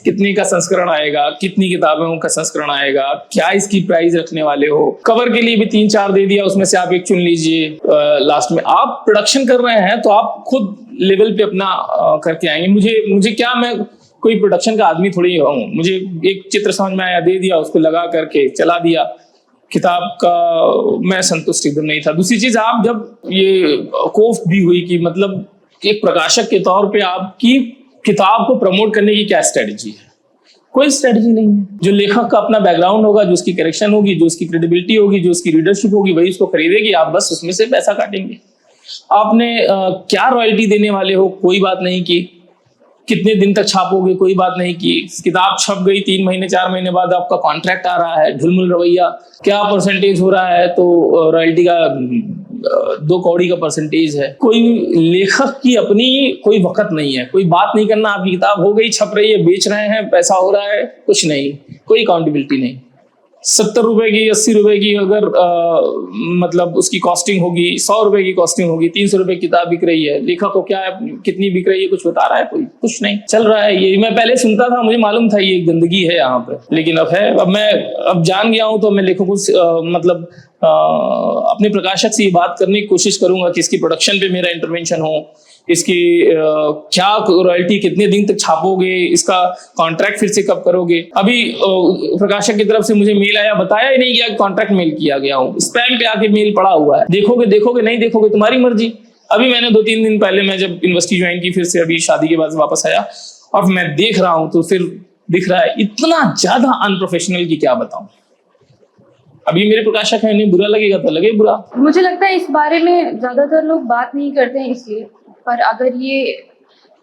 कितने का संस्करण आएगा, कितनी किताबों का संस्करण आएगा, क्या इसकी प्राइस रखने वाले हो। कवर के लिए भी 3-4 दे दिया, उसमें से आप एक चुन लीजिए। लास्ट में आप प्रोडक्शन कर रहे हैं तो आप खुद लेवल पे अपना करके आएंगे। मुझे क्या, मैं कोई प्रोडक्शन का आदमी थोड़ी हूँ। मुझे एक चित्र समझ में आया, दे दिया, उसको लगा करके चला दिया। किताब का मैं संतुष्ट एकदम नहीं था। दूसरी चीज, आप जब ये कोफ्त भी हुई कि मतलब एक प्रकाशक के तौर पे आपकी किताब को प्रमोट करने की क्या स्ट्रेटजी है? कोई स्ट्रेटजी नहीं है। जो लेखक का अपना बैकग्राउंड होगा, जो उसकी करेक्शन होगी, जो उसकी क्रेडिबिलिटी होगी, जो उसकी रीडरशिप होगी, वही उसको खरीदेगी। आप बस उसमें से पैसा काटेंगे। आपने क्या रॉयल्टी देने वाले हो, कोई बात नहीं की। कितने दिन तक छापोगे, कोई बात नहीं की। किताब छप गई, 3 महीने 4 महीने बाद आपका कॉन्ट्रैक्ट आ रहा है, ढुलमुल रवैया, क्या परसेंटेज हो रहा है, तो रॉयल्टी का 2 कौड़ी का परसेंटेज है। कोई लेखक की अपनी कोई वक़्त नहीं है, कोई बात नहीं करना। आपकी किताब हो गई, छप रही है, बेच रहे हैं, पैसा हो रहा है, कुछ नहीं, कोई अकाउंटेबिलिटी नहीं। 70 रुपए की, 80 रुपए की अगर मतलब उसकी कॉस्टिंग होगी, 100 रुपए की कॉस्टिंग होगी, 300 रुपए की किताब बिक रही है। लेखक को क्या है, कितनी बिक रही है, कुछ बता रहा है? कोई कुछ नहीं। चल रहा है ये। मैं पहले सुनता था, मुझे मालूम था ये गंदगी है यहाँ पे, लेकिन अब है। अब जान गया हूँ, तो मैं लेखकों से मतलब अपने प्रकाशक से ये बात करने की कोशिश करूंगा कि इसकी प्रोडक्शन पे मेरा इंटरवेंशन हो, इसकी क्या रॉयल्टी, कितने दिन तक छापोगे, इसका कॉन्ट्रैक्ट फिर से कब करोगे। अभी प्रकाशक की तरफ से मुझे मेल आया, बताया ही नहीं कि कॉन्ट्रैक्ट मेल किया गया हूँ। स्पैम पे आके मेल पड़ा हुआ है, देखोगे नहीं देखोगे तुम्हारी मर्जी। अभी मैंने 2-3 दिन पहले, मैं जब यूनिवर्सिटी ज्वाइन की, फिर से अभी शादी के बाद वापस आया, और मैं देख रहा हूँ तो फिर दिख रहा है इतना ज्यादा अनप्रोफेशनल की क्या बताऊं। अभी मेरे प्रकाशक है, नहीं बुरा लगेगा तो लगे बुरा। मुझे लगता है इस बारे में ज्यादातर लोग बात नहीं करते हैं इसलिए, पर अगर ये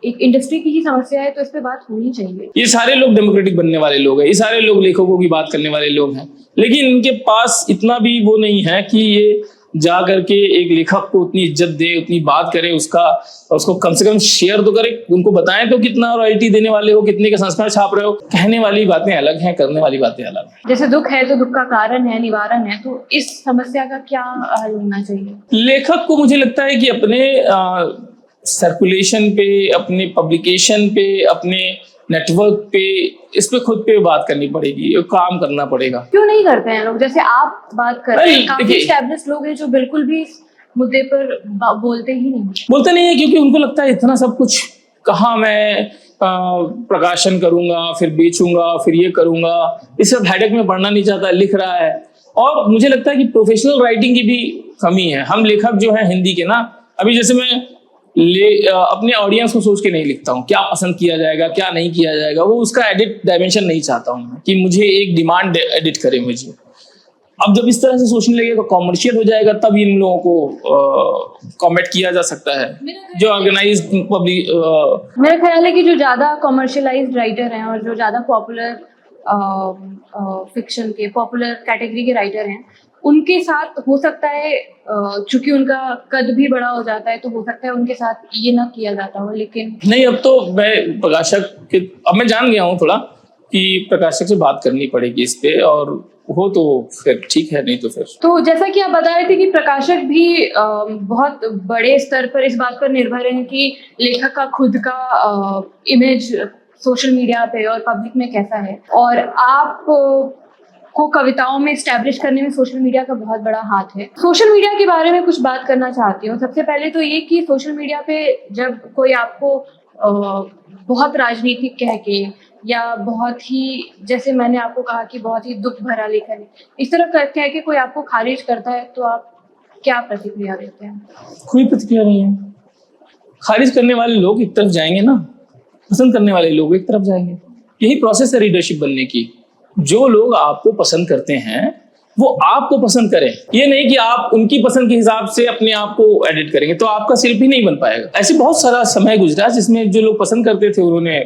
एक इंडस्ट्री की ही समस्या है तो इस पे बात होनी चाहिए। ये सारे लोग डेमोक्रेटिक बनने वाले लोग हैं, ये सारे लोग लेखकों की बात करने वाले लोग हैं, लेकिन इनके पास इतना भी वो नहीं है कि ये जा करके एक लेखक को उतनी इज्जत दे, उतनी बात करे, उसको कम से कम शेयर तो करे, उनको बताएं तो कितना रॉयल्टी देने वाले हो, कितने का संस्करण छाप रहे हो। कहने वाली बातें अलग हैं, करने वाली बातें अलग हैं। जैसे दुख है तो दुख का कारण है, निवारण है, तो इस समस्या का क्या हल होना चाहिए? लेखक को मुझे लगता है कि अपने सर्कुलेशन पे, अपने पब्लिकेशन पे, अपने नेटवर्क पे, इस पे खुद पे बात करनी पड़ेगी, काम करना पड़ेगा। क्यों नहीं करते हैं लोग? जैसे आप बात कर रहे हैं, काफी एस्टैब्लिश्ड लोग हैं जो बिल्कुल भी मुद्दे पर बोलते ही नहीं। बोलते नहीं है क्योंकि उनको लगता है इतना सब कुछ कहाँ मैं प्रकाशन करूंगा, फिर बेचूंगा, फिर ये करूंगा, इस सब हेडेक में पढ़ना नहीं चाहता, लिख रहा है। और मुझे लगता है कि प्रोफेशनल राइटिंग की भी कमी है। हम लेखक जो है हिंदी के ना, अभी जैसे मैं अपने ऑडियंस को सोच के नहीं लिखता हूँ क्या पसंद किया जाएगा क्या नहीं किया जाएगा, वो उसका एडिट डायमेंशन नहीं चाहता हूँ कि मुझे एक डिमांड एडिट करे मुझे। अब जब इस तरह से सोचने लगेगा, कॉमर्शियल हो जाएगा, तब इन लोगों को कॉमेंट किया जा सकता है जो ऑर्गेनाइज्ड पब्लिक। मेरा ख्याल है कि जो ज़्यादा कॉमर्शियलाइज्ड राइटर हैं और जो ज़्यादा पॉपुलर फिक्शन के पॉपुलर कैटेगरी के राइटर हैं, उनके साथ हो सकता है चूंकि उनका कद भी बड़ा हो जाता है तो हो सकता है उनके साथ ये ना किया जाता हो। लेकिन नहीं, अब तो मैं प्रकाशक के, अब मैं जान गया हूँ थोड़ा कि प्रकाशक से बात करनी पड़ेगी इस पे, और हो तो फिर ठीक है, नहीं तो फिर। तो जैसा कि आप बता रहे थे कि प्रकाशक भी बहुत बड़े स्तर पर इस बात पर निर्भर हैं कि लेखक का खुद का इमेज सोशल मीडिया पे और पब्लिक में कैसा है, और आप को कविताओं में स्टैब्लिश करने में सोशल मीडिया का बहुत बड़ा हाथ है। सोशल मीडिया के बारे में कुछ बात करना चाहती हूँ। सबसे पहले तो ये कि सोशल मीडिया पे जब कोई आपको बहुत राजनीतिक कह के या बहुत ही, जैसे मैंने आपको कहा कि बहुत ही दुख भरा लेखन है, इस तरह कह के कोई आपको खारिज करता है तो आप क्या प्रतिक्रिया देते हैं? कोई प्रतिक्रिया नहीं है। खारिज करने वाले लोग एक तरफ जाएंगे ना, पसंद करने वाले लोग एक तरफ जाएंगे। यही प्रोसेस है रीडरशिप बनने की। जो लोग आपको पसंद करते हैं वो आपको पसंद करें, ये नहीं कि आप उनकी पसंद के हिसाब से अपने आप को एडिट करेंगे तो आपका शिल्प ही नहीं बन पाएगा। ऐसे बहुत सारा समय गुजरा जिसमें जो लोग पसंद करते थे उन्होंने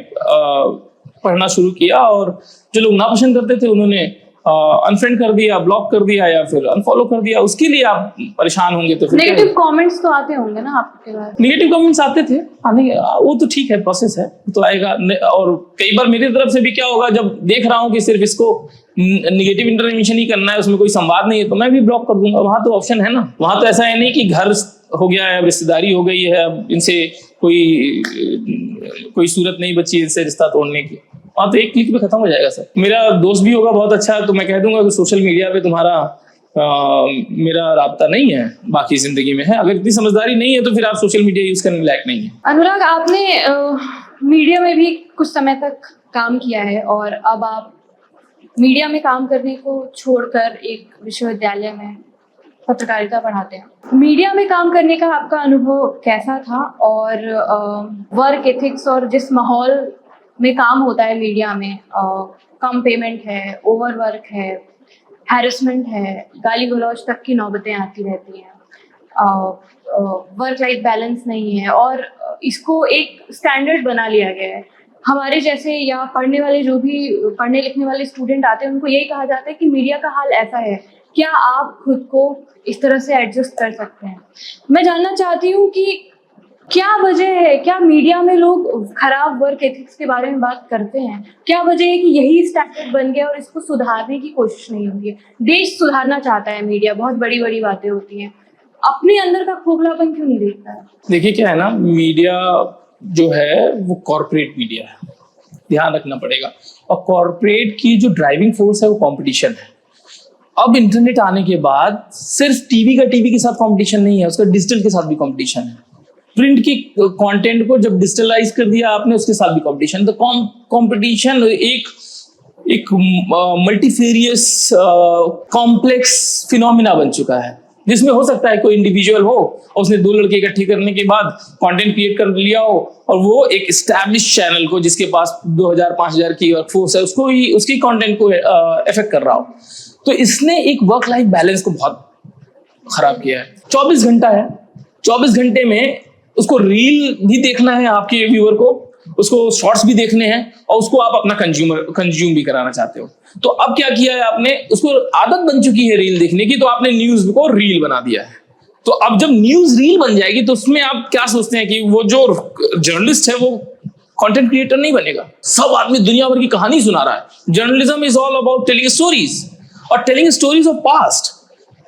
पढ़ना शुरू किया, और जो लोग नापसंद करते थे उन्होंने अनफ्रेंड कर दिया, ब्लॉक कर दिया या फिर अनफॉलो कर दिया। उसके लिए आप परेशान होंगे तो फिर नेगेटिव कमेंट्स तो आते होंगे ना आपके बाद? नेगेटिव कमेंट्स आते थे, आने वो तो ठीक है, प्रोसेस है, तो आएगा। और कई बार मेरी तरफ से भी क्या होगा, जब देख रहा हूँ कि सिर्फ इसको नेगेटिव इंटरवेंशन ही करना है, उसमें कोई संवाद नहीं है, तो मैं भी ब्लॉक कर दूंगा। वहां तो ऑप्शन है ना, वहां तो ऐसा है नहीं कि घर हो गया है, रिश्तेदारी हो गई है, अब इनसे कोई सूरत नहीं बची इनसे रिश्ता तोड़ने की। हाँ, तो एक क्लिक पे खत्म हो जाएगा सर। मेरा दोस्त भी होगा बहुत अच्छा, तो मैं कह दूंगा कि सोशल मीडिया पे तुम्हारा मेरा राब्ता नहीं है, बाकी जिंदगी में है। अगर इतनी समझदारी नहीं है तो फिर आप सोशल मीडिया यूज करने लायक नहीं है। अनुराग, आपने मीडिया में भी कुछ समय तक काम किया है और अब आप मीडिया में काम करने को छोड़कर एक विश्वविद्यालय में पत्रकारिता पढ़ाते हैं। मीडिया में काम करने का आपका अनुभव कैसा था, और वर्क एथिक्स और जिस माहौल में काम होता है मीडिया में, कम पेमेंट है, ओवरवर्क है, हैरेसमेंट है, गाली गलौज तक की नौबतें आती रहती हैं, वर्क लाइफ बैलेंस नहीं है, और इसको एक स्टैंडर्ड बना लिया गया है। हमारे जैसे या पढ़ने वाले, जो भी पढ़ने लिखने वाले स्टूडेंट आते हैं, उनको यही कहा जाता है कि मीडिया का हाल ऐसा है, क्या आप खुद को इस तरह से एडजस्ट कर सकते हैं? मैं जानना चाहती हूँ कि क्या वजह है, क्या मीडिया में लोग खराब वर्क एथिक्स के बारे में बात करते हैं? क्या वजह है कि यही स्टैंडर्ड बन गया और इसको सुधारने की कोशिश नहीं हो रही है? देश सुधारना चाहता है मीडिया, बहुत बड़ी बड़ी बातें होती हैं, अपने अंदर का खोखलापन क्यों नहीं देखता है? देखिए क्या है ना, मीडिया जो है वो कॉर्पोरेट मीडिया है, ध्यान रखना पड़ेगा। और कॉर्पोरेट की जो ड्राइविंग फोर्स है वो कंपटीशन है। अब इंटरनेट आने के बाद सिर्फ टीवी के साथ कंपटीशन नहीं है, उसका डिजिटल के साथ भी कंपटीशन है। प्रिंट की कंटेंट को जब डिजिटलाइज कर दिया आपने, उसके साथ भी कंपटीशन। तो कंपटीशन एक मल्टीफेरियस कॉम्प्लेक्स फिनोमिना बन चुका है, जिसमें हो सकता है कोई इंडिविजुअल हो और उसने दो लड़के इकट्ठे करने के बाद कंटेंट क्रिएट कर लिया हो, और वो एक एस्टैब्लिश चैनल को जिसके पास 2000-5000 की वर्कफोर्स है उसको ही, उसकी कंटेंट को इफेक्ट कर रहा हो। तो इसने एक वर्क लाइफ बैलेंस को बहुत खराब किया है। 24 घंटा है, 24 घंटे में उसको रील भी देखना है आपके व्यूअर को, उसको शॉर्ट्स भी देखने हैं, और उसको आप अपना कंज्यूम भी कराना चाहते हो। तो अब क्या किया है आपने, उसको आदत बन चुकी है रील देखने की, तो आपने न्यूज को रील बना दिया है। तो अब जब न्यूज रील बन जाएगी तो उसमें आप क्या सोचते हैं कि वो जो जर्नलिस्ट है वो कंटेंट क्रिएटर नहीं बनेगा। सब आदमी दुनिया भर की कहानी सुना रहा है। Journalism is all about telling stories, और telling stories of past,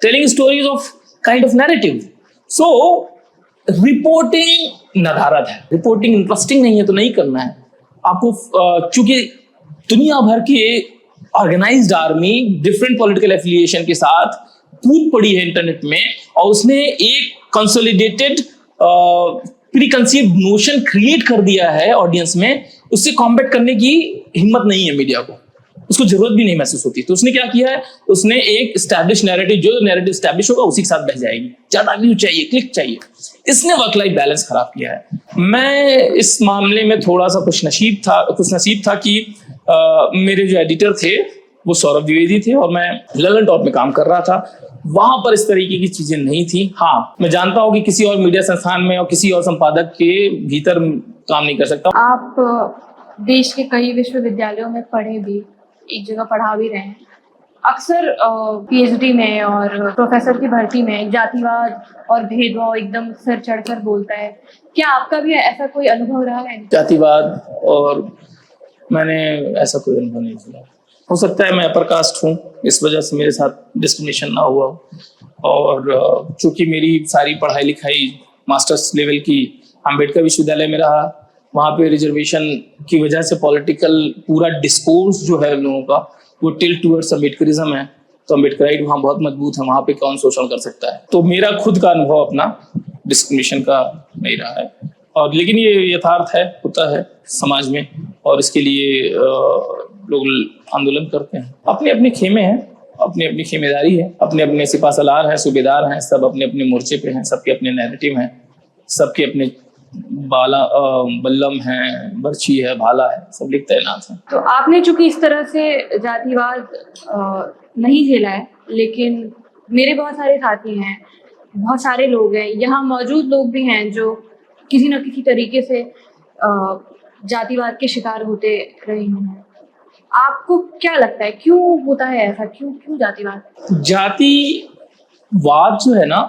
telling stories of kind of narrative. So reporting नदारद है, रिपोर्टिंग इंटरेस्टिंग नहीं है तो नहीं करना है आपको। चूंकि दुनिया भर के organised army different political affiliation के साथ कूद पड़ी है इंटरनेट में, और उसने एक consolidated pre conceived notion create कर दिया है ऑडियंस में, उससे कॉम्बैट करने की हिम्मत नहीं है मीडिया को, उसको जरूरत भी नहीं महसूस होती। तो उसने क्या किया है, उसने एक एस्टैब्लिश नैरेटिव, जो नैरेटिव एस्टैब्लिश होगा उसी के साथ बह जाएगी, ज्यादा व्यू चाहिए, क्लिक चाहिए। इसने वर्क लाइफ बैलेंस खराब किया है। मैं इस मामले में थोड़ा सा खुशनसीब था कि मेरे जो एडिटर थे वो सौरभ द्विवेदी थे और मैं ललन टॉप में काम कर रहा था। वहां पर इस तरीके की चीजें नहीं थी। हाँ, मैं जानता हूँ कि किसी और मीडिया संस्थान में और किसी और संपादक के भीतर काम नहीं कर सकता। आप देश के कई विश्वविद्यालयों में पढ़े भी, एक जगह पढ़ा भी रहे हैं। अक्सर पीएचडी में और प्रोफेसर की भर्ती में जातिवाद और भेदभाव एकदम सर चढ़कर बोलता है। क्या आपका भी ऐसा कोई अनुभव रहा है? जातिवाद और मैंने ऐसा कोई अनुभव नहीं किया। हो सकता है मैं अपर कास्ट हूँ, इस वजह से मेरे साथ डिस्क्रिमिनेशन ना हुआ। और चूंकि मेरी सारी पढ़ाई लिखाई मास्टर्स लेवल की अम्बेडकर विश्वविद्यालय में रहा, वहाँ पे रिजर्वेशन की वजह से पॉलिटिकल पूरा डिस्कोर्स जो है लोगों का वो टिल्ट टुवर्ड्स अम्बेडकरिज्म है। तो अम्बेडकराइट वहाँ बहुत मजबूत है, वहाँ पे कौन शोषण कर सकता है। तो मेरा खुद का अनुभव अपना डिस्क्रिमिनेशन का नहीं रहा है, और लेकिन ये यथार्थ है, होता है समाज में, और इसके लिए लोग आंदोलन करते हैं। अपने अपने खेमे हैं, अपनी अपनी खेमेदारी है, अपने अपने सिपा सलार हैं, सूबेदार हैं, सब अपने अपने मोर्चे पे हैं, सबके अपने नैरेटिव हैं, सबके अपने बल्लम है, बर्छी है, भाला है, सब लिख तैनात हैं। तो आपने चूंकि इस तरह से जातिवाद नहीं झेला है, लेकिन मेरे बहुत सारे साथी हैं, बहुत सारे लोग हैं, यहाँ मौजूद लोग भी हैं जो किसी न किसी तरीके से जातिवाद के शिकार होते रहे हैं। आपको क्या लगता है, क्यों होता है ऐसा? क्यों जातिवाद? जातिवाद जो है ना,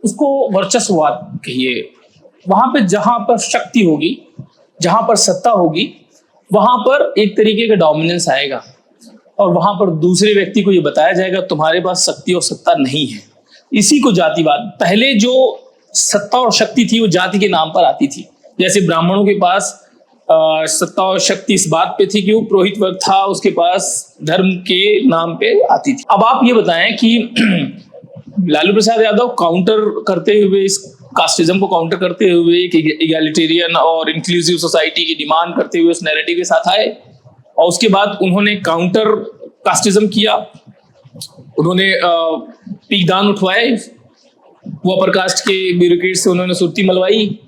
उसको वर्चस्ववाद कहिए। वहां पे जहां पर शक्ति होगी, जहां पर सत्ता होगी, वहां पर एक तरीके का डोमिनेंस आएगा, और वहां पर दूसरे व्यक्ति को ये बताया जाएगा तुम्हारे पास शक्ति और सत्ता नहीं है। इसी को जातिवाद। पहले जो सत्ता और शक्ति थी वो जाति के नाम पर आती थी। जैसे ब्राह्मणों के पास सत्ता और शक्ति इस बात पे थी कि वो पुरोहित वर्ग था, उसके पास धर्म के नाम पे आती थी। अब आप ये बताएं कि लालू प्रसाद यादव काउंटर करते हुए, इस कास्टिज्म को काउंटर करते हुए, एक इगैलिटेरियन और इंक्लूसिव सोसाइटी की डिमांड करते हुए उस नैरेटिव के साथ आए, और उसके बाद उन्होंने काउंटर कास्टिज्म किया, उन्होंने पीकदान उठवाए, वो अपर कास्ट के ब्यूरोक्रेट से उन्होंने सुर्ती मलवाई।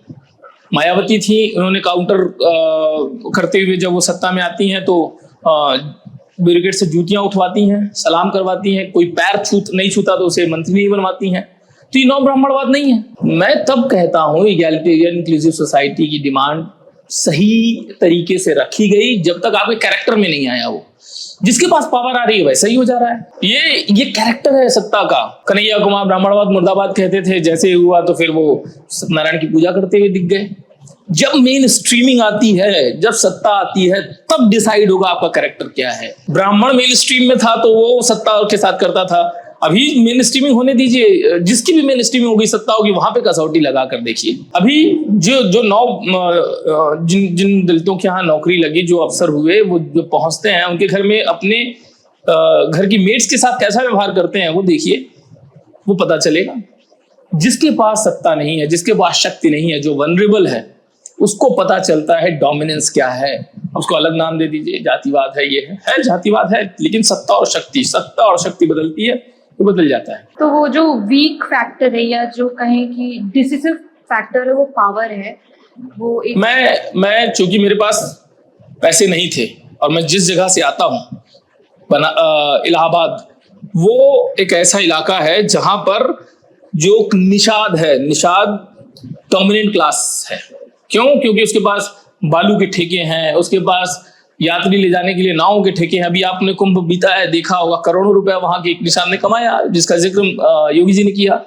मायावती थी, उन्होंने काउंटर करते हुए जब वो सत्ता में आती हैं तो ब्यूरोक्रेट से जूतियां उठवाती हैं, सलाम करवाती हैं, कोई पैर नहीं छूता तो उसे मंत्री नहीं बनवाती हैं। तो ये नौ ब्राह्मणवाद नहीं है। मैं तब कहता हूँ इगैलिटेरियन इंक्लूसिव सोसाइटी की डिमांड सही तरीके से रखी गई जब तक आपके कैरेक्टर में नहीं आया। वो जिसके पास पावर आ रही है वैसा ही हो जा रहा है। ये कैरेक्टर है सत्ता का। कन्हैया कुमार ब्राह्मणवाद मुर्दाबाद कहते थे, जैसे हुआ तो फिर वो सत्यनारायण की पूजा करते हुए दिख गए। जब मेन स्ट्रीमिंग आती है, जब सत्ता आती है, तब डिसाइड होगा आपका कैरेक्टर क्या है। ब्राह्मण मेन स्ट्रीम में था तो वो सत्ता के साथ करता था। अभी मेन स्ट्रीमिंग होने दीजिए, जिसकी भी मेन स्ट्रीमिंग होगी, सत्ता होगी, वहां पे कसौटी लगा कर देखिए। अभी जो जिन दलितों के यहाँ नौकरी लगी, जो अफसर हुए, वो जो पहुंचते हैं उनके घर में अपने घर की मेट्स के साथ कैसा व्यवहार करते हैं वो देखिए, वो पता चलेगा। जिसके पास सत्ता नहीं है, जिसके पास शक्ति नहीं है, जो वनरेबल है, उसको पता चलता है डोमिनेंस क्या है। उसको अलग नाम दे दीजिए, जातिवाद है, ये है जातिवाद है, लेकिन सत्ता और शक्ति बदलती है तो बदल जाता है। तो वो जो वीक फैक्टर है, या जो कहें कि डिसिसिव फैक्टर है, वो पावर है। वो एक मैं चूंकि मेरे पास पैसे नहीं थे और मैं जिस जगह से आता हूँ इलाहाबाद, वो एक ऐसा इलाका है जहां पर जो निषाद है, निषाद डोमिनेंट क्लास है। क्यों? क्योंकि उसके पास बालू के ठेके हैं, उसके पास यात्री ले जाने के लिए नावों के ठेके हैं। अभी आपने कुंभ बीता है, देखा होगा, करोड़ों रुपया वहां के एक निषाद ने कमाया, जिसका जिक्र योगी जी ने किया।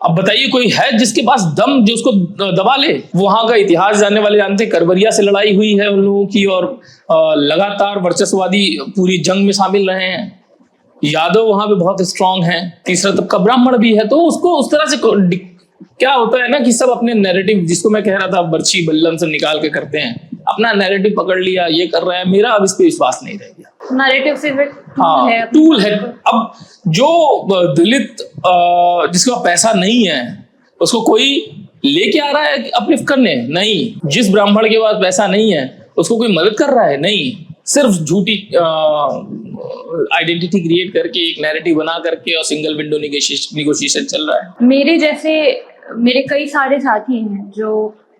अब बताइए कोई है जिसके पास दम जो उसको दबा ले? वहां का इतिहास जानने वाले जानते हैं, करवरिया से लड़ाई हुई है उन लोगों की, और लगातार वर्चस्ववादी पूरी जंग में शामिल रहे हैं। यादव वहां पे बहुत स्ट्रांग है, तीसरा तबका ब्राह्मण भी है। तो उसको उस तरह से क्या होता है ना कि सब अपने नैरेटिव, जिसको मैं कह रहा था बर्छी बल्लम से निकाल के करते हैं, अपना नैरेटिव पकड़ लिया, ये कर रहा है। मेरा अब इस पे विश्वास नहीं रह गया। नैरेटिव सिर्फ टूल है। अब जो दलित जिसका पैसा नहीं है, उसको कोई लेके आ रहा है अपलिफ्ट करने? नहीं। जिस ब्राह्मण के पास पैसा नहीं है उसको कोई मदद कर रहा है? नहीं। सिर्फ झूठी आइडेंटिटी क्रिएट करके एक नैरेटिव बना करके और सिंगल विंडो निगोशिएशन चल रहा है। मेरे कई सारे साथी हैं जो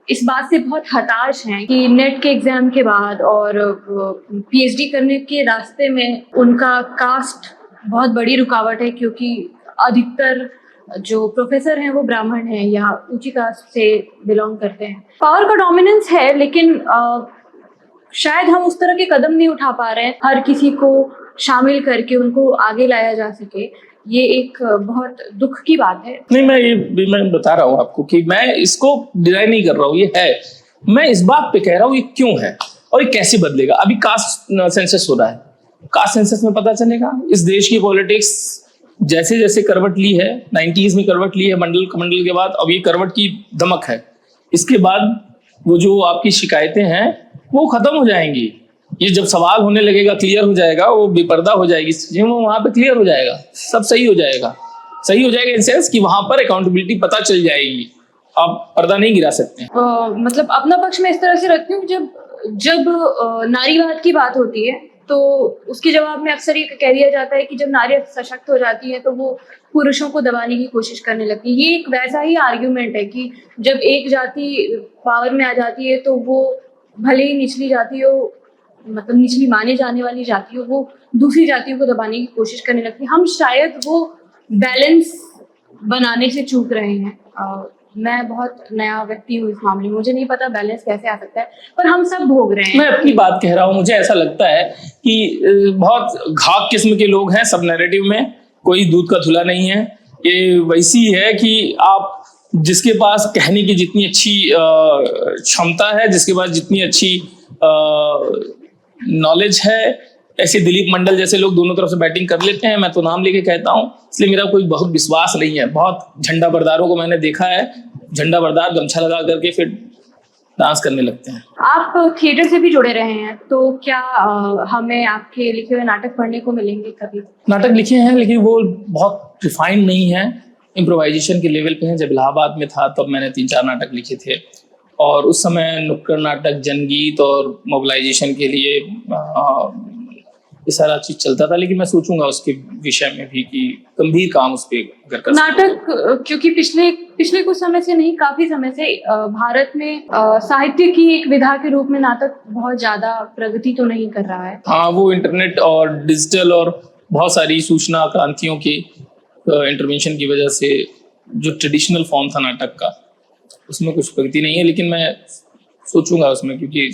इस बात से बहुत हताश हैं कि नेट के एग्जाम के बाद और पीएचडी करने के रास्ते में उनका कास्ट बहुत बड़ी रुकावट है, क्योंकि अधिकतर जो प्रोफेसर हैं वो ब्राह्मण हैं या ऊंची कास्ट से बिलोंग करते हैं। पावर का डोमिनेंस है, लेकिन शायद हम उस तरह के कदम नहीं उठा पा रहे हैं हर किसी को शामिल करके उनको आगे लाया जा सके। ये एक बहुत दुख की बात है। नहीं, मैं बता रहा हूँ आपको कि मैं इसको डिनाई नहीं कर रहा हूँ, ये है। मैं इस बात पे कह रहा हूँ ये क्यों है और ये कैसे बदलेगा। अभी कास्ट सेंसस हो रहा है, कास्ट सेंसस में पता चलेगा इस देश की पॉलिटिक्स जैसे जैसे करवट ली है। 90s में करवट ली है मंडल कमंडल के बाद, अब ये करवट की धमक है। इसके बाद वो जो आपकी शिकायतें हैं वो खत्म हो जाएंगी। ये जब सवाल होने लगेगा, क्लियर हो जाएगा, वो बेपर्दा हो जाएगी चीजें, वो वहां पे क्लियर हो जाएगा, सब सही हो जाएगा। सही हो जाएगा इन सेंस कि वहां पर अकाउंटेबिलिटी पता चल जाएगी। आप पर्दा नहीं गिरा सकते। मतलब अपना पक्ष में इस तरह से रखती हूँ, जब नारीवाद की बात होती है तो उसके जवाब में अक्सर ये कह दिया जाता है कि जब नारियां सशक्त हो जाती है तो वो पुरुषों को दबाने की कोशिश करने लगती है। ये एक वैसा ही आर्ग्यूमेंट है कि जब एक जाति पावर में आ जाती है तो वो भले ही निचली जाति हो, मतलब निचली माने जाने वाली जाति हो, वो दूसरी जातियों को दबाने की कोशिश करने लगती है। हम शायद वो बैलेंस बनाने से चूक रहे हैं। मैं बहुत नया व्यक्ति हूँ इस मामले में, मुझे नहीं पता बैलेंस कैसे आ सकता है, पर हम सब भोग रहे हैं। मैं अपनी बात कह रहा हूँ, मुझे ऐसा लगता है कि बहुत घाक किस्म के लोग हैं सब नैरेटिव में, कोई दूध का धुला नहीं है। ये वैसी है कि आप जिसके पास कहने की जितनी अच्छी क्षमता है, जिसके पास जितनी अच्छी नॉलेज है, ऐसे दिलीप मंडल जैसे लोग दोनों तरफ से बैटिंग कर लेते हैं। मैं तो नाम लेके कहता हूँ, इसलिए मेरा कोई बहुत विश्वास नहीं है। बहुत झंडा बरदारों को मैंने देखा है, झंडा बरदार गमछा लगा करके फिर डांस करने लगते हैं। आप थिएटर से भी जुड़े रहे हैं, तो क्या हमें आपके लिखे हुए नाटक पढ़ने को मिलेंगे कभी? नाटक लिखे हैं लेकिन वो बहुत रिफाइंड नहीं है, इम्प्रोवाइजेशन के लेवल पे हैं। जब इलाहाबाद में था तब मैंने 3-4 नाटक लिखे थे, और उस समय नुक्कड़ नाटक, जनगीत और मोबिलाइजेशन के लिए ये सारा चीज चलता था। लेकिन मैं सोचूंगा उसके विषय में भी कि गंभीर काम उस पर अगर कर नाटक, क्योंकि पिछले कुछ समय से नहीं, काफी समय से भारत में साहित्य की एक विधा के रूप में नाटक बहुत ज्यादा प्रगति तो नहीं कर रहा है। हाँ, वो इंटरनेट और डिजिटल और बहुत सारी सूचना क्रांतियों की इंटरवेंशन की वजह से जो ट्रेडिशनल फॉर्म था नाटक का, उसमें कुछ प्रगति नहीं है। लेकिन मैं सोचूंगा उसमें, क्योंकि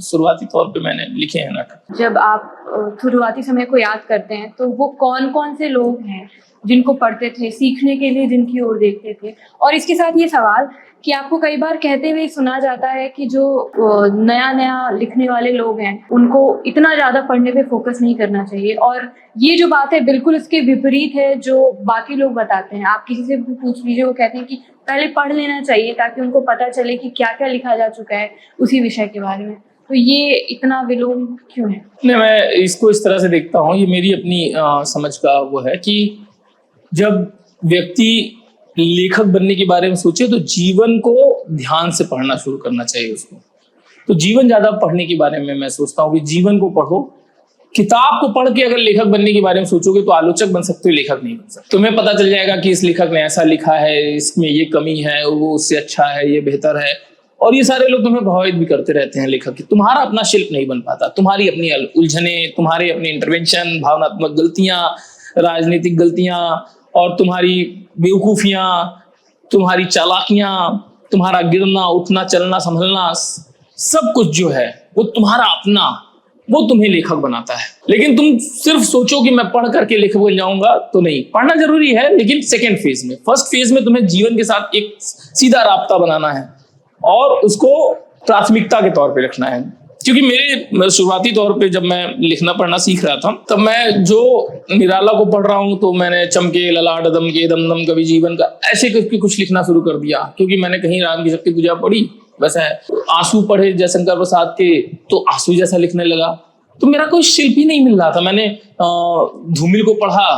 शुरुआती तौर पे मैंने लिखे हैं नाटक। जब आप शुरुआती समय को याद करते हैं तो वो कौन कौन से लोग हैं जिनको पढ़ते थे, सीखने के लिए जिनकी ओर देखते थे? और इसके साथ ये सवाल कि आपको कई बार कहते हुए सुना जाता है कि जो नया लिखने वाले लोग हैं उनको इतना ज़्यादा पढ़ने पे फोकस नहीं करना चाहिए, और ये जो बात है बिल्कुल इसके विपरीत है जो बाकी लोग बताते हैं। आप किसी से पूछ लीजिए, वो कहते हैं कि पहले पढ़ लेना चाहिए ताकि उनको पता चले कि क्या क्या लिखा जा चुका है उसी विषय के बारे में। तो ये इतना विलोम क्यों है? नहीं, मैं इसको इस तरह से देखता हूँ, ये मेरी अपनी समझ का वो है कि जब व्यक्ति लेखक बनने के बारे में सोचे तो जीवन को ध्यान से पढ़ना शुरू करना चाहिए उसको। तो जीवन ज्यादा पढ़ने के बारे में मैं सोचता हूँ कि जीवन को पढ़ो। किताब को पढ़ के अगर लेखक बनने के बारे में सोचोगे तो आलोचक बन सकते हो, लेखक नहीं बन सकते। तुम्हें पता चल जाएगा कि इस लेखक ने ऐसा लिखा है, इसमें ये कमी है, वो उससे अच्छा है, ये बेहतर है, और ये सारे लोग तुम्हें प्रभावित भी करते रहते हैं लेखक की। तुम्हारा अपना शिल्प नहीं बन पाता, तुम्हारी अपनी उलझने, तुम्हारे अपने इंटरवेंशन, भावनात्मक गलतियां, राजनीतिक गलतियां, और तुम्हारी बेवकूफियां, तुम्हारी चालाकियां, तुम्हारा गिरना उठना चलना संभलना, सब कुछ जो है वो तुम्हारा अपना, वो तुम्हें लेखक बनाता है। लेकिन तुम सिर्फ सोचो कि मैं पढ़ करके लेखक बन जाऊंगा, तो नहीं। पढ़ना जरूरी है, लेकिन सेकेंड फेज में। फर्स्ट फेज में तुम्हें जीवन के साथ एक सीधा राब्ता बनाना है और उसको प्राथमिकता के तौर पे रखना है। क्योंकि मेरे शुरुआती तौर पे जब मैं लिखना पढ़ना सीख रहा था तब मैं जो निराला को पढ़ रहा हूँ तो मैंने चमके ललाट दम के दम दम कवि जीवन का ऐसे करके कुछ लिखना शुरू कर दिया, क्योंकि मैंने कहीं राम की शक्ति पूजा पढ़ी, वैसा है। आंसू पढ़े जयशंकर प्रसाद के तो आंसू जैसा लिखने लगा, तो मेरा कोई शिल्प ही नहीं मिल रहा था। मैंने धूमिल को पढ़ा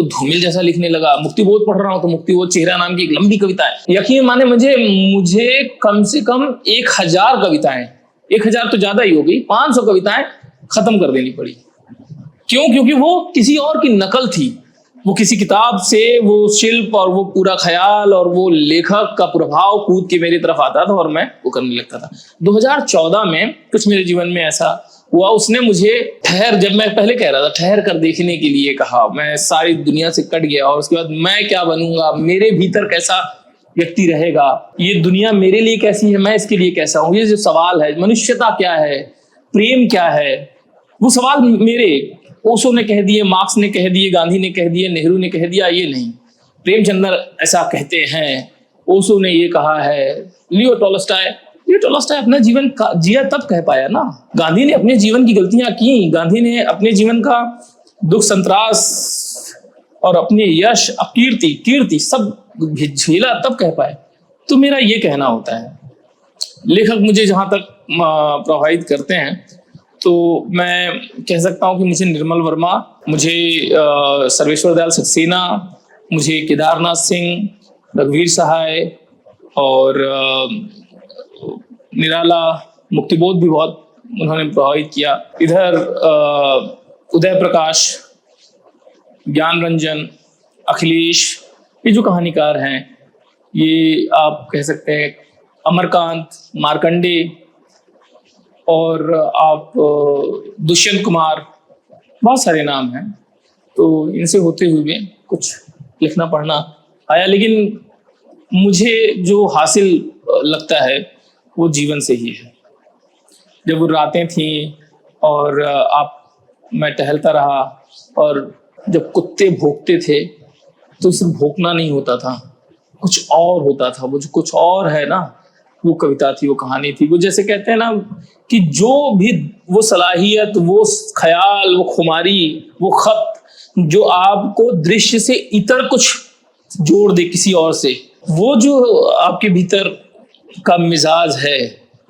तो धूमिल जैसा लिखने लगा। मुक्तिबोध पढ़ रहा हूँ तो मुक्तिबोध चेहरा नाम की एक लंबी कविता है। यकीन माने मुझे कम से कम 1000 कविताएं, 1000 तो ज्यादा ही हो गई, 500 कविताएं खत्म कर देनी पड़ी। क्यों? क्योंकि वो किसी और की नकल थी। वो किसी किताब से वो शिल्प और वो पूरा ख्याल और वो लेखक का प्रभाव कूद के मेरी तरफ आता था और मैं वो करने लगता था। 2014 में कुछ मेरे जीवन में ऐसा हुआ, उसने मुझे जब मैं पहले कह रहा था ठहर कर देखने के लिए कहा। मैं सारी दुनिया से कट गया और उसके बाद मैं क्या बनूंगा, मेरे भीतर कैसा व्यक्ति रहेगा, ये दुनिया मेरे लिए कैसी है, मैं इसके लिए कैसा हूँ, ये जो सवाल है, मनुष्यता क्या है, प्रेम क्या है, वो सवाल मेरे ओशो ने कह दिए, मार्क्स ने कह दिए, गांधी ने कह दिए, नेहरू ने कह दिया, ये नहीं। प्रेमचंद्र ऐसा कहते हैं, ओशो ने ये कहा है, लियो टॉलस्टॉय अपना जीवन जिया तब कह पाया ना। गांधी ने अपने जीवन की गलतियां की, गांधी ने अपने जीवन का दुख संतरास और अपने यश कीर्ति सब झेला तब कह पाए। तो मेरा ये कहना होता है, लेखक मुझे जहां तक प्रभावित करते हैं तो मैं कह सकता हूं कि मुझे निर्मल वर्मा, मुझे सर्वेश्वर दयाल सक्सेना, मुझे केदारनाथ सिंह, रघुवीर सहाय और निराला, मुक्तिबोध भी बहुत उन्होंने प्रभावित किया। इधर उदय प्रकाश, ज्ञान रंजन, अखिलेश, ये जो कहानीकार हैं, ये आप कह सकते हैं अमरकांत, मार्कंडे और आप दुष्यंत कुमार, बहुत सारे नाम हैं। तो इनसे होते हुए कुछ लिखना पढ़ना आया, लेकिन मुझे जो हासिल लगता है वो जीवन से ही है। जब वो रातें थीं और मैं टहलता रहा और जब कुत्ते भौंकते थे तो सिर्फ भौंकना नहीं होता था, कुछ और होता था। वो जो कुछ और है ना, वो कविता थी, वो कहानी थी। वो जैसे कहते हैं ना कि जो भी वो सलाहियत, वो ख्याल, वो खुमारी, वो खत जो आपको दृश्य से इतर कुछ जोड़ दे किसी और से, वो जो आपके भीतर का मिजाज है,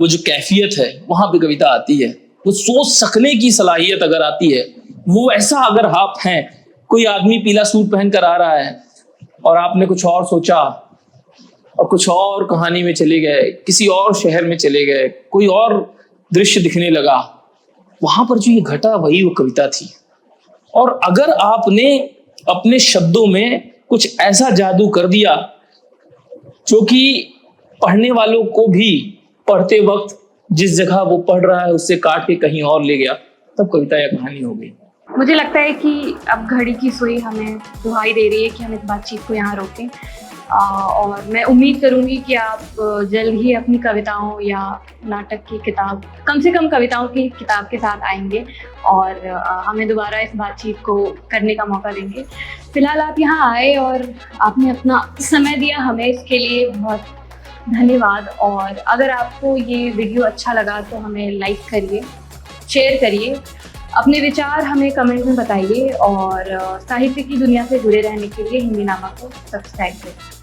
वो जो कैफियत है, वहां पे कविता आती है। वो सोच सकने की सलाहियत अगर आती है, वो ऐसा अगर आप हैं, कोई आदमी पीला सूट पहन कर आ रहा है और आपने कुछ और सोचा और कुछ और कहानी में चले गए, किसी और शहर में चले गए, कोई और दृश्य दिखने लगा, वहां पर जो ये घटा वही वो कविता थी। और अगर आपने अपने शब्दों में कुछ ऐसा जादू कर दिया जो कि पढ़ने वालों को भी पढ़ते वक्त जिस जगह वो पढ़ रहा है उससे काट के कहीं और ले गया, तब कविता या कहानी हो गई। मुझे लगता है कि अब घड़ी की सुई हमें दुहाई दे रही है कि हम इस बातचीत को यहाँ रोकें, और मैं उम्मीद करूँगी कि आप जल्द ही अपनी कविताओं या नाटक की किताब, कम से कम कविताओं की किताब के साथ आएंगे और हमें दोबारा इस बातचीत को करने का मौका देंगे। फिलहाल आप यहाँ आए और आपने अपना समय दिया हमें, इसके लिए बहुत धन्यवाद। और अगर आपको ये वीडियो अच्छा लगा तो हमें लाइक करिए, शेयर करिए, अपने विचार हमें कमेंट में बताइए और साहित्य की दुनिया से जुड़े रहने के लिए हिंदीनामा को सब्सक्राइब करिए।